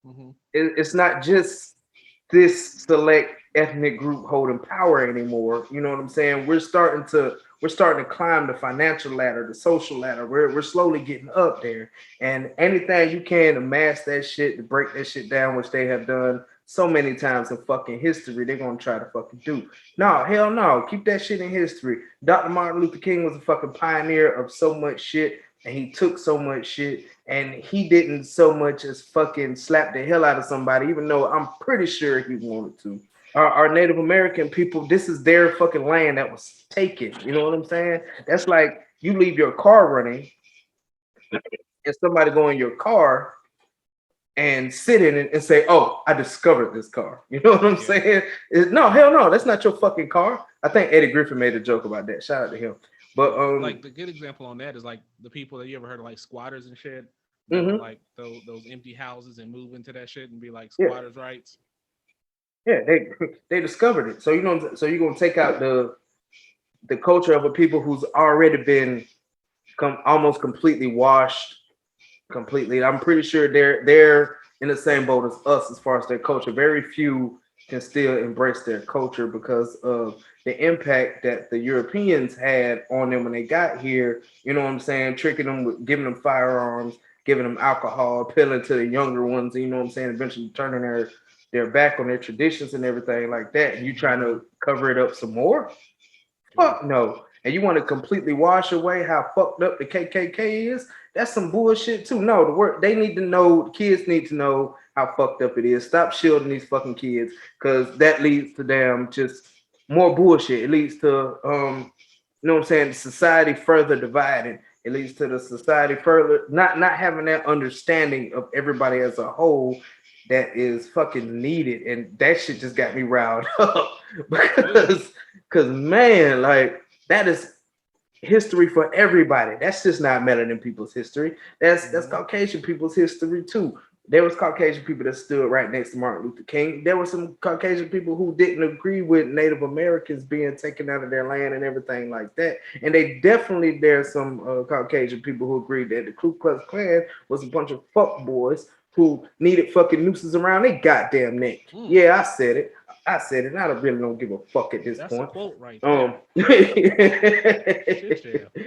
Mm-hmm. It's not just this select ethnic group holding power anymore. You know what I'm saying? We're starting to climb the financial ladder, the social ladder. We're slowly getting up there. And anything you can to mask that shit, to break that shit down, which they have done so many times in fucking history, they're gonna try to fucking do. No, hell no. Keep that shit in history. Dr. Martin Luther King was a fucking pioneer of so much shit, and he took so much shit, and he didn't so much as fucking slap the hell out of somebody, even though I'm pretty sure he wanted to. Our Native American people, this is their fucking land that was taken. You know what I'm saying? That's like you leave your car running and somebody go in your car and sit in it and say, "Oh, I discovered this car." You know what I'm Yeah. saying? No, hell no, that's not your fucking car. I think Eddie Griffin made a joke about that. Shout out to him. But Yeah. Like the good example on that is like the people that you ever heard of like squatters and shit that would mhm, like those empty houses and move into that shit and be like yeah, squatters' rights. yeah, they discovered it. So you know, so you're gonna take out the culture of a people who's already been almost completely washed completely. I'm pretty sure they're in the same boat as us as far as their culture. Very few can still embrace their culture because of the impact that the Europeans had on them when they got here. You know what I'm saying? Tricking them with giving them firearms, giving them alcohol, appealing to the younger ones. You know what I'm saying? Eventually turning their back on their traditions and everything like that. And you trying Mm-hmm. to cover it up some more? Yeah. Fuck no. And you want to completely wash away how fucked up the KKK is? That's some bullshit too. No, the work they need to know, the kids need to know how fucked up it is. Stop shielding these fucking kids because that leads to damn just more bullshit. It leads to you know what I'm saying, society further divided. It leads to the society further not having that understanding of everybody as a whole that is fucking needed. And that shit just got me riled up Yeah. because man, like that is history for everybody. That's just not melanin people's history. That's Mm-hmm. Caucasian people's history too. There was Caucasian people that stood right next to Martin Luther King. There were some Caucasian people who didn't agree with Native Americans being taken out of their land and everything like that. And they definitely there's some Caucasian people who agreed that the Ku Klux Klan was a bunch of fuck boys who needed fucking nooses around their goddamn neck. Mm. Yeah, I said it. I said it. I really don't give a fuck at this That's a point. quote right Um, there. Shit, yeah,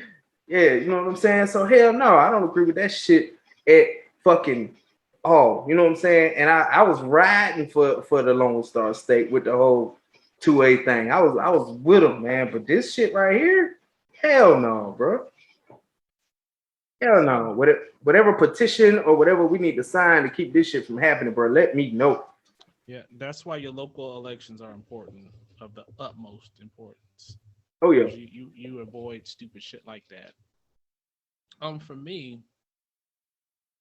yeah. you know what I'm saying? So hell no, I don't agree with that shit at fucking all. You know what I'm saying? And I was riding for the Lone Star State with the whole 2A thing. I was with them, man. But this shit right here, hell no, bro. Hell See, no. Whatever petition or whatever we need to sign to keep this shit from happening, bro. Let me know. yeah, that's why your local elections are important, of the utmost importance, Oh yeah. because you avoid stupid shit like that. For me,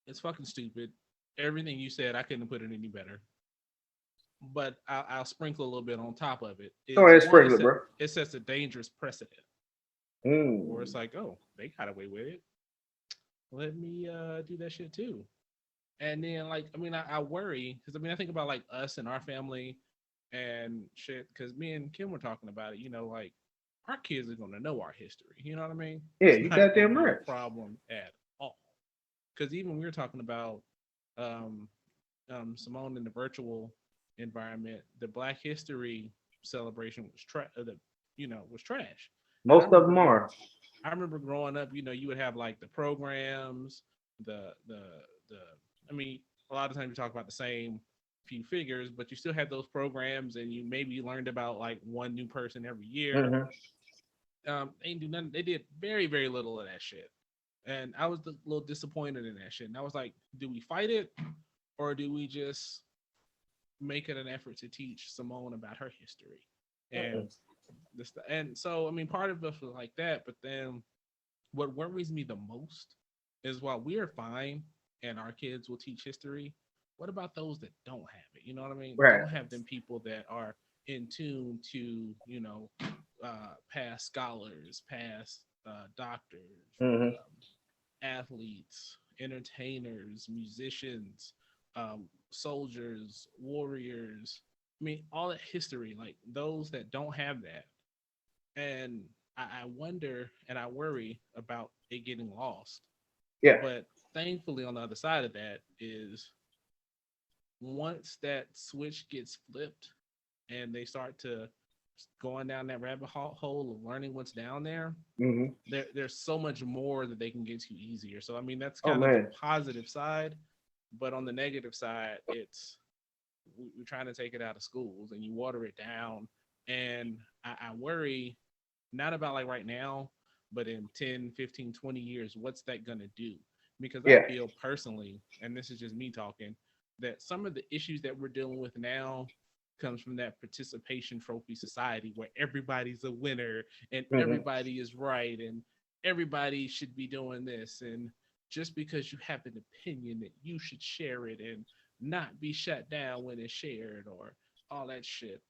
it's fucking stupid. Everything you said, I couldn't put it any better. But I'll sprinkle a little bit on top of it. Go Is ahead, one, sprinkle it, bro. it sets a dangerous precedent where it's Mm. like, oh, they got away with it. Let me do that shit too. And then like, I mean, I worry because I mean, I think about like us and our family and shit. Because me and Kim were talking about it. You know, like our kids are gonna know our history. You know what I mean? Yeah, It's you not gonna goddamn be a right. problem at all. Because even we were talking about um, Simone in the virtual environment, the Black History celebration was was trash. And Most of them are. I remember growing up, you know, you would have like the programs, the I mean, a lot of times you talk about the same few figures, but you still had those programs and you maybe learned about like one new person every year. Mm-hmm. They didn't do nothing. They did very, very little of that shit. And I was a little disappointed in that shit. And I was like, do we fight it or do we just make it an effort to teach Simone about her history? And and so I mean part of us was like that, but then what worries me the most is while we're fine and our kids will teach history, what about those that don't have it? You know what I mean? Right. Don't have them people that are in tune to, past scholars, past doctors, Mm-hmm. athletes, entertainers, musicians, soldiers, warriors. I mean, all that history, like those that don't have that. And I wonder and I worry about it getting lost. Yeah. But thankfully, on the other side of that is once that switch gets flipped and they start to going down that rabbit hole of learning what's down there, Mm-hmm. there's so much more that they can get to easier. So I mean that's Oh kind of the man. positive side, but on the negative side, it's we're trying to take it out of schools and you water it down. And I worry not about like right now, but in 10, 15, 20 years, what's that going to do? Because I Yeah. feel personally, and this is just me talking, that some of the issues that we're dealing with now comes from that participation trophy society where everybody's a winner and Mm-hmm. everybody is right and everybody should be doing this. And just because you have an opinion that you should share it and not be shut down when it's shared or all that shit.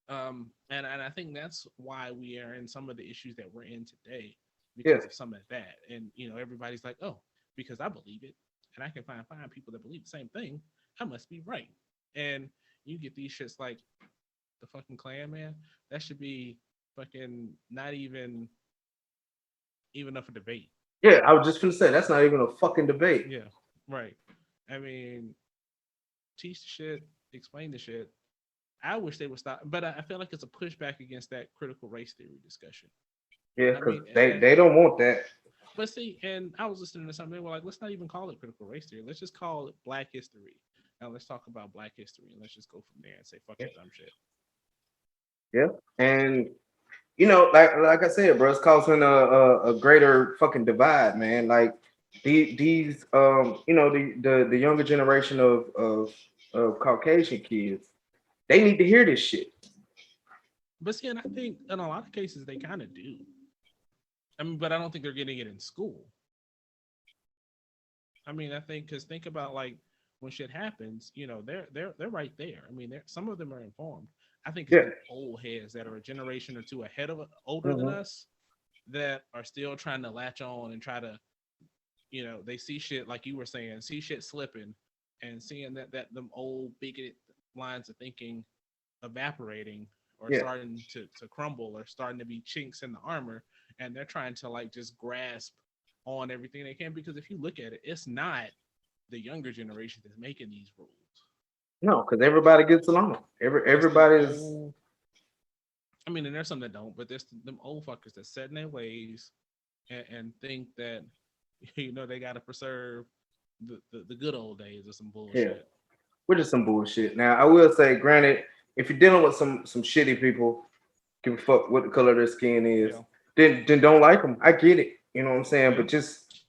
And I think that's why we are in some of the issues that we're in today Yeah. because of some of that. And everybody's like, oh, because I believe it, and I can find people that believe the same thing, I must be right. And you get these shits like the fucking Klan, man. That should be fucking not even up for debate. Yeah, I was just gonna say that's not even a fucking debate. Yeah, right. I mean, teach the shit, explain the shit. I wish they would stop, but I feel like it's a pushback against that critical race theory discussion. Yeah, I because mean, they don't want that. but see, and I was listening to something. They were like, let's not even call it critical race theory. Let's just call it Black history. Now let's talk about Black history and let's just go from there and say fuck Yeah. the dumb shit. Yeah, and like I said, bro, it's causing a greater fucking divide, man. Like these the younger generation of Caucasian kids, they need to hear this shit. But see, and I think in a lot of cases they kind of do. I mean, but I don't think they're getting it in school. I mean, I think because think about like when shit happens, they're right there. I mean, some of them are informed. I think it's Yeah. the old heads that are a generation or two ahead of older than Mhm. us that are still trying to latch on and try to, they see shit like you were saying, see shit slipping, and seeing that them old bigoted lines of thinking evaporating or Yeah. starting to crumble or starting to be chinks in the armor, and they're trying to like just grasp on everything they can, because if you look at it, it's not the younger generation that's making these rules. No, because everybody gets along. It's them Everybody's old. I mean, and there's some that don't, but there's them old fuckers that set in their ways and think that they got to preserve the good old days or some yeah, bullshit. which is some bullshit. Now I will say, granted, if you're dealing with some shitty people, give a fuck what the color of their skin is, Yeah, then don't like them. I get it. You know what I'm saying? yeah, But just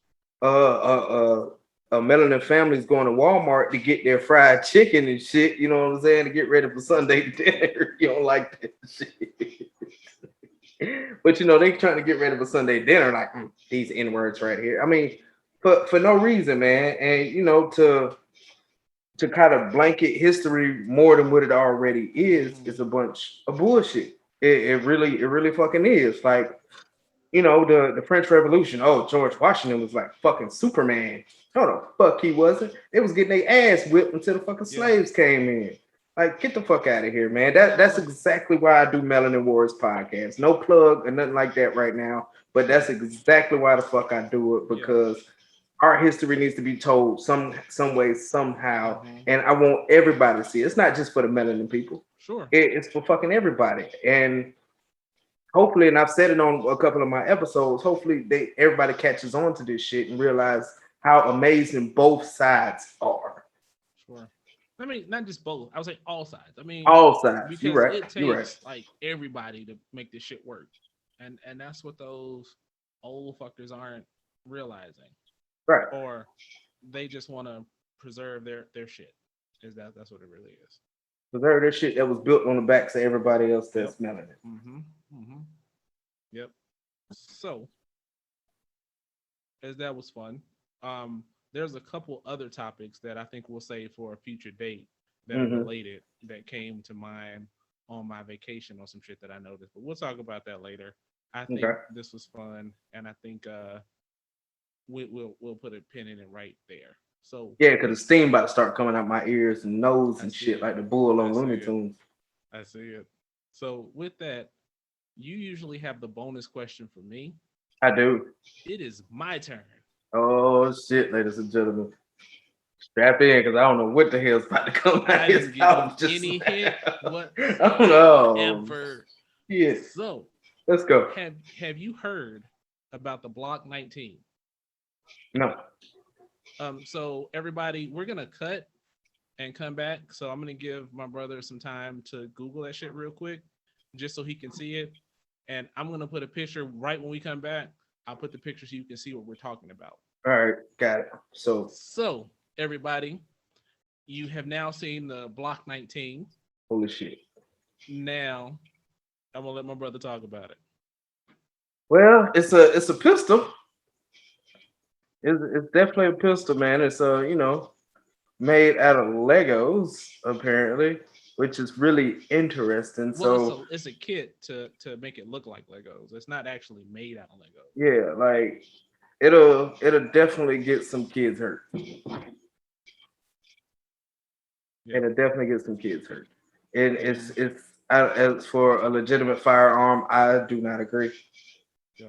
melanin families going to Walmart to get their fried chicken and shit. You know what I'm saying? To get ready for Sunday dinner. You don't like that shit. But they trying to get ready for Sunday dinner, like these N words right here. I mean, for no reason, man. And to kind of blanket history more than what it already mm-hmm. is a bunch of bullshit. It really fucking is. Like, the French Revolution. Oh, George Washington was like fucking Superman. No, the fuck he wasn't. They was getting their ass whipped until the fucking Yeah, slaves came in. Like, get the fuck out of here, man. That's exactly why I do Melanin Wars podcast. No plug or nothing like that right now, but that's exactly why the fuck I do it, yeah, because our history needs to be told some way, somehow, mm-hmm. and I want everybody to see it. It's not just for the melanin people. Sure, It's for fucking everybody. And hopefully, and I've said it on a couple of my episodes, hopefully everybody catches on to this shit and realize how amazing both sides are. sure. I mean, not just both. I would say all sides. I mean, All sides. You're because right. it You're right. takes like everybody to make this shit work, and that's what those old fuckers aren't realizing, Right. or they just want to preserve their shit. That's what it really is. Because there this shit that was built on the backs of everybody else Yep. that's melanin. Mm-hmm. Mm-hmm. Yep. So, as that was fun. There's a couple other topics that I think we'll save for a future date that are Mm-hmm. related that came to mind on my vacation or some shit that I noticed. But we'll talk about that later. I think Okay. this was fun, and I think we'll put a pin in it right there. So Yeah, because the steam about to start coming out my ears and nose I and see shit it. like the bull I on see Looney it. Tunes. I see it. So with that, you usually have the bonus question for me. I do. It is my turn. Oh shit, ladies and gentlemen. Strap in because I don't know what the hell's about to come out I of his didn't give you mouth. Just any hint I don't know. whatsoever. Shit. So, Let's go. have you heard about the Block 19? No. So everybody, we're gonna cut and come back. So I'm gonna give my brother some time to Google that shit real quick, just so he can see it. And I'm gonna put a picture right when we come back. I'll put the picture so you can see what we're talking about. All right, got it. So everybody, you have now seen the Block 19. Holy shit. Now I'm gonna let my brother talk about it. Well, it's a pistol. It's definitely a pistol, man. It's made out of Legos apparently, which is really interesting. Well, So it's a kit to make it look like Legos. It's not actually made out of Legos. yeah, like it'll definitely get some kids hurt. Yeah. It'll definitely get some kids hurt. And Mm, as for a legitimate firearm, I do not agree. yeah.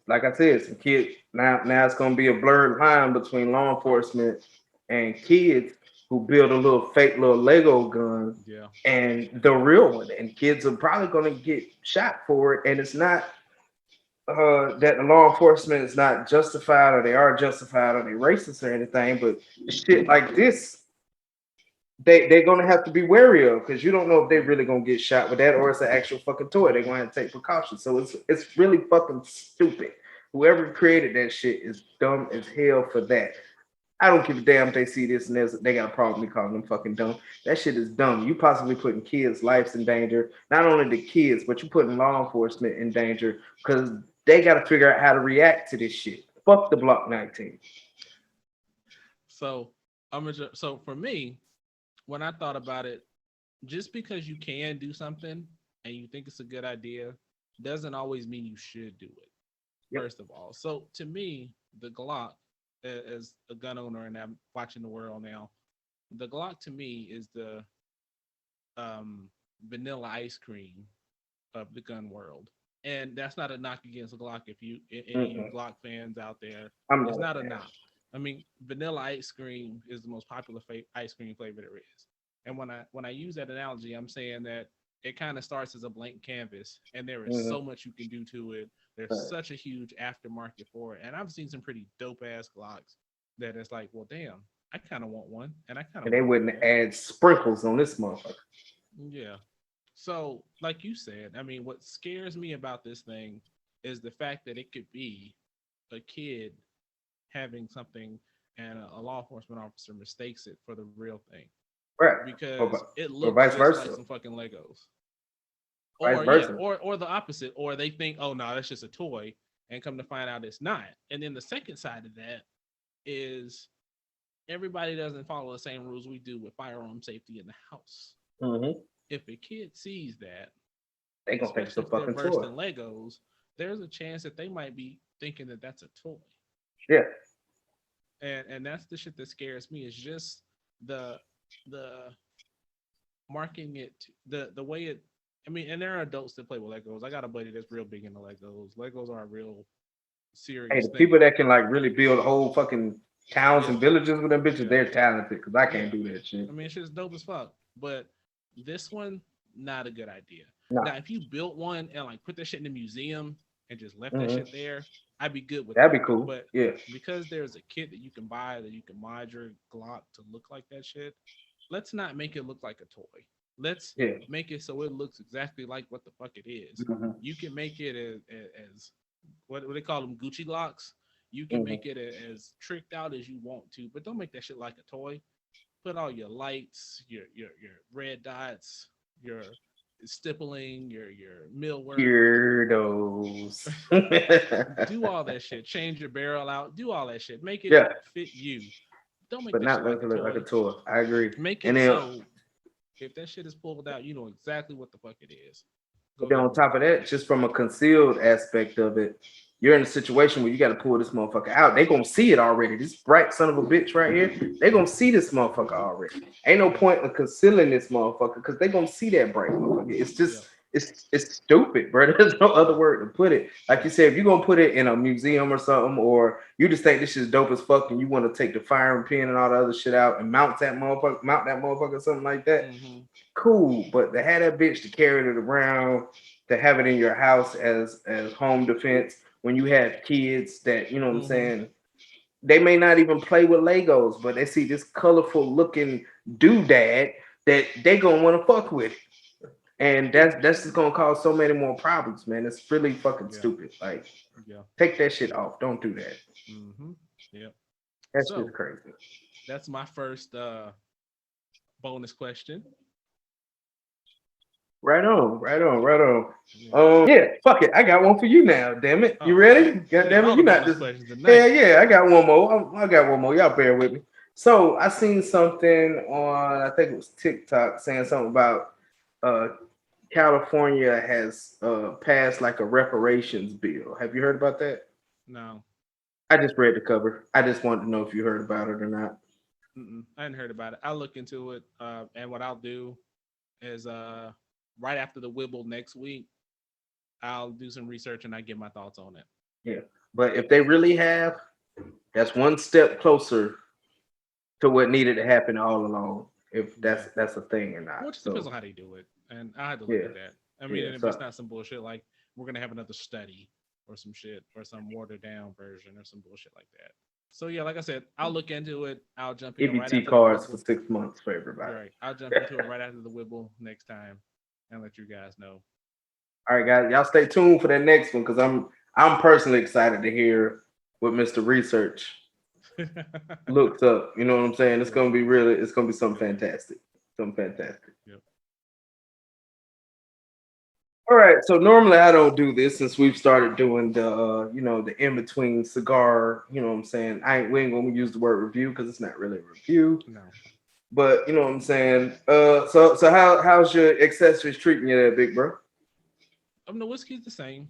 Like I said, some kid now it's gonna be a blurred line between law enforcement and kids who build a little fake little Lego gun Yeah. and the real one, and kids are probably gonna get shot for it. And it's not that the law enforcement is not justified or they are justified or they racist or anything, but shit like this they're gonna have to be wary of because you don't know if they're really gonna get shot with that or it's an actual fucking toy. They're gonna have to take precautions. So it's really fucking stupid. Whoever created that shit is dumb as hell for that. I don't give a damn if they see this and they got a problem with me calling them fucking dumb. That shit is dumb. You possibly putting kids' lives in danger. Not only the kids, but you putting law enforcement in danger because they got to figure out how to react to this shit. Fuck the Block 19. So so for me, when I thought about it, just because you can do something and you think it's a good idea doesn't always mean you should do it. Yep. First of all, so to me, the Glock, as a gun owner and I'm watching the world now, the Glock to me is the vanilla ice cream of the gun world. And that's not a knock against Glock. If you any of you Mm-mm. Glock fans out there, I'm it's not a not a fan. knock. I mean, vanilla ice cream is the most popular ice cream flavor there is. And when I use that analogy, I'm saying that it kind of starts as a blank canvas, and there is Mm-hmm. so much you can do to it. There's Right. such a huge aftermarket for it, and I've seen some pretty dope ass Glocks that it's like, well, damn, I kind of want one, and I kind of And they want one of wouldn't those. add sprinkles on this motherfucker. Yeah. So, like you said, I mean, what scares me about this thing is the fact that it could be a kid having something and a law enforcement officer mistakes it for the real thing Right. because Or, it or looks vice just like versa. some fucking Legos. Vice Or yeah, versa. or the opposite, or they think, oh no, that's just a toy, and come to find out it's not. And then the second side of that is everybody doesn't follow the same rules we do with firearm safety in the house. Mm-hmm. If a kid sees that, They gonna think it's a especially if they're fucking versed toy. in Legos, there's a chance that they might be thinking that that's a toy. Yeah. And that's the shit that scares me is just the the marking it the way it. I mean, and there are adults that play with Legos. I got a buddy that's real big into Legos. Legos are a real Hey, serious the people thing. that can like really build whole fucking towns Yeah, and villages with them bitches, yeah, they're talented. Cause I can't yeah. do that shit. I mean, it's just dope as fuck. But this one, not a good idea. Nah. Now, if you built one and like put that shit in a museum and just left that Mm-hmm. shit there, I'd be good with That'd that. be cool. But Yeah. because there's a kit that you can buy that you can mod your Glock to look like that shit, let's not make it look like a toy. Let's Yeah. make it so it looks exactly like what the fuck it is. Mm-hmm. You can make it as what they call them Gucci Glocks. You can Mm-hmm. make it as tricked out as you want to, but don't make that shit like a toy. Put all your lights, your red dots, your stippling, your millwork. Weirdos. Do all that shit. Change your barrel out. Do all that shit. Make it Yeah, fit you. Don't make but that shit not like make a it look like a toy. toy. I agree. Make And it then, so if that shit is pulled out, you know exactly what the fuck it is. Go but then ahead, on bro. top of that, just from a concealed aspect of it, you're in a situation where you got to pull this motherfucker out. They gonna see it already. This bright son of a bitch right here. They gonna see this motherfucker already. Ain't no Yeah, point of concealing this motherfucker because they gonna see that bright motherfucker. It's yeah, just it's stupid, bro. There's no other word to put it. Like yeah, you said, if you're gonna put it in a museum or something, or you just think this is dope as fuck and you want to take the firing pin and all the other shit out and mount that motherfucker, something like that, mm-hmm, cool. But to have that bitch to carry it around, to have it in your house as home defense when you have kids that you know what I'm mm-hmm, saying, they may not even play with Legos, but they see this colorful looking doodad that they gonna want to fuck with it. And that's just gonna cause so many more problems, man. It's really fucking yeah, stupid. Like, yeah, take that shit off. Don't do that. mm-hmm, yeah. That's just So crazy. that's my first bonus question. Right on, right on, right on. Yeah. Yeah, fuck it. I got one for you now. Damn it, you Oh ready? man, God we got damn it, all you the not bonus just. questions Hell tonight. yeah, I got one more. I got one more. Y'all bear with me. So I seen something on, I think it was TikTok, saying something about uh California has passed like a reparations bill. Have you heard about that? No, I just read the cover. I just wanted to know if you heard about it or not. I hadn't heard about it. I'll look into it, and what I'll do is right after the Wibble next week, I'll do some research and I get my thoughts on it. Yeah, but if they really have, that's one step closer to what needed to happen all along. If Yeah, that's a thing or not. which depends So on how they do it, and I had to look yeah, at that. I mean, yeah. and if it's So not some bullshit like we're gonna have another study or some shit or some watered down version or some bullshit like that. So yeah, like I said, I'll look into it. I'll jump in right EBT after the cards for Wibble. 6 months for everybody. Right, I'll jump into it right after the Wibble next time and let you guys know. All right, guys, y'all stay tuned for that next one because I'm personally excited to hear what Mr. Research looks up. You know what I'm saying? It's Yeah, gonna be really, it's gonna be something yeah, fantastic. Something fantastic. yep. All right, so normally I don't do this since we've started doing the the in between cigar. You know what I'm saying? We ain't gonna use the word review because it's not really a review. No, But you know what I'm saying. So how's your accessories treating you there, big bro? the whiskey's the same.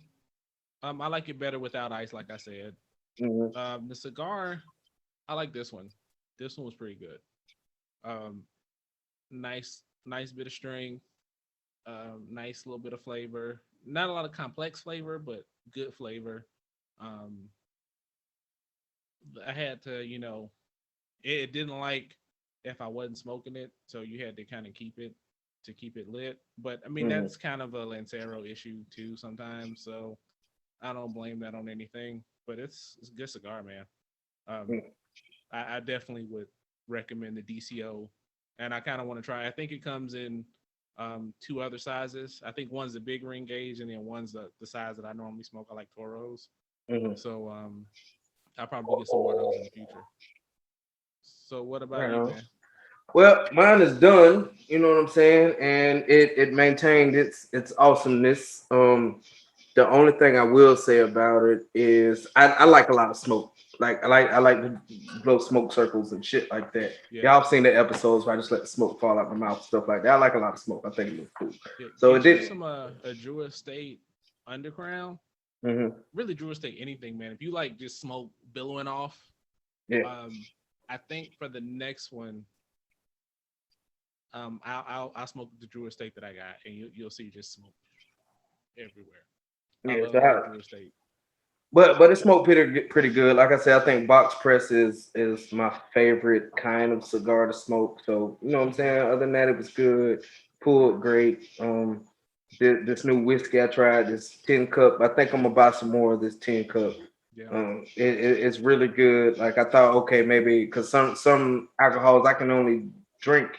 I like it better without ice, like I said. Hmm. The cigar, I like this one. This one was pretty good. Um, nice bit of string. Nice little bit of flavor. Not a lot of complex flavor, but good flavor. Um, I had to, it didn't like if I wasn't smoking it, so you had to kind of keep it lit. But I mean, Hmm. that's kind of a Lancero issue too sometimes. So I don't blame that on anything. But it's a good cigar, man. Um, I definitely would recommend the DCO, and I kind of want to try. I think it comes in two other sizes. I think one's the big ring gauge, and then one's the size that I normally smoke. I like Toros, Hmm. so I'll probably get some more of those in the future. So what about Right you, on. man? Well, mine is done. You know what I'm saying, and it maintained its awesomeness. The only thing I will say about it is I like a lot of smoke. Like I like to blow smoke circles and shit like that. Yeah, Y'all have seen the episodes where I just let the smoke fall out my mouth, stuff like that. I like a lot of smoke. I think it looks cool. yeah. So it Get you did. some a Drew Estate Underground. Hmm. Really, Drew Estate anything, man. If you like just smoke billowing off, Yeah. I think for the next one, I'll smoke the Drew Estate that I got, and you'll see just smoke everywhere. I Yeah. love Drew Estate. But it smoked pretty good. Like I said, I think box press is my favorite kind of cigar to smoke. So you know what I'm Hmm. saying. Other than that, it was good. Pulled great. This new whiskey I tried, this tin cup. I think I'm gonna buy some more of this tin cup. Yeah. It's really good. Like I thought, okay, maybe because some alcohols I can only drink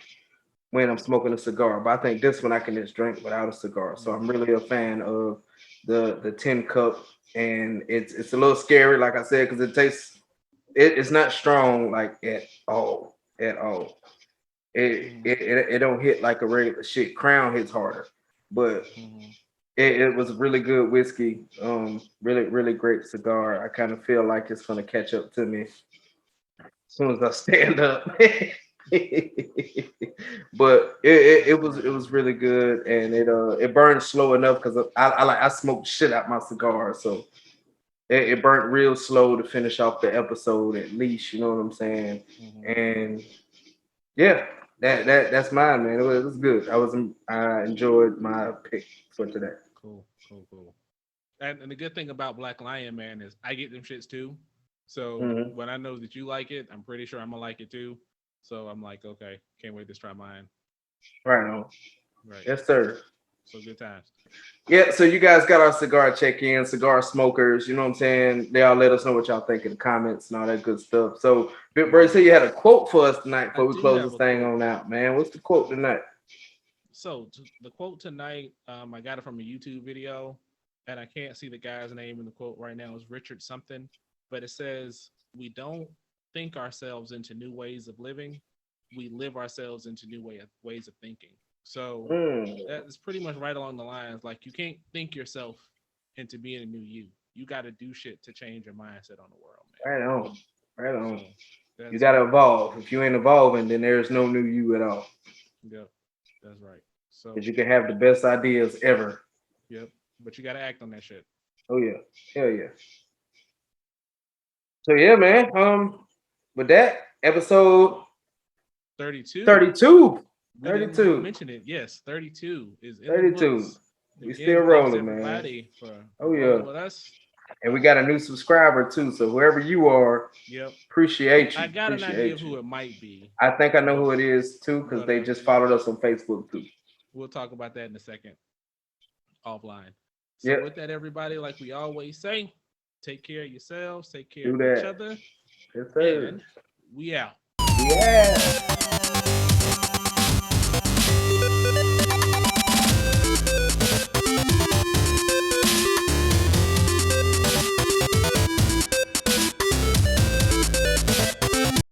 when I'm smoking a cigar, but I think this one I can just drink without a cigar. So I'm Hmm. really a fan of the tin cup, and it's a little scary, like I said, because it's not strong like at all. Hmm. It don't hit like a regular shit. Crown hits harder, but Hmm. it was a really good whiskey. Really great cigar. I kind of feel like it's gonna catch up to me as soon as I stand up. But it was really good, and it burned slow enough because I smoked shit out my cigar, so it burnt real slow to finish off the episode at least. You know what I'm saying? Hmm. And yeah, that's mine, man. It was good. I enjoyed my pick for today. Cool, cool, cool. And the good thing about Black Lion, man, is I get them shits too. So Hmm. when I know that you like it, I'm pretty sure I'm gonna like it too. So I'm like, okay, can't wait to try mine. Right on. Right. Yes, sir. So good times. Yeah, so you guys got our cigar check-in, cigar smokers, you know what I'm saying? They all let us know what y'all think in the comments and all that good stuff. So Big Bird Hmm. said you had a quote for us tonight I before we do close have this a thing quote. on out, man. What's the quote tonight? So the quote tonight, I got it from a YouTube video, and I can't see the guy's name in the quote right now. It's Richard something, but it says, "We don't think ourselves into new ways of living. We live ourselves into new ways of thinking." So Mm. that's pretty much right along the lines. Like, you can't think yourself into being a new you. You got to do shit to change your mindset on the world, man. Right on. Right on. So You gotta evolve. If you ain't evolving, then there's no new you at all. Yep, that's right. So Because you can have the best ideas ever. yep, but you got to act on that shit. Oh yeah. Hell yeah. So yeah, man. With that, episode 32. 32. We didn't 32. mention it. Yes, 32 is in 32. the books. We Again, still thanks rolling, man. everybody for Oh, rolling yeah. with us. And we got a new subscriber too. So whoever you are, Yep. appreciate you. I got an idea of Appreciate who you. it might be. I think I know who it is too, because But, they just followed us on Facebook too. We'll talk about that in a second offline. So Yep. with that, everybody, like we always say, take care of yourselves, take care Do of that. each other, Yes, sir. and we out. Yeah.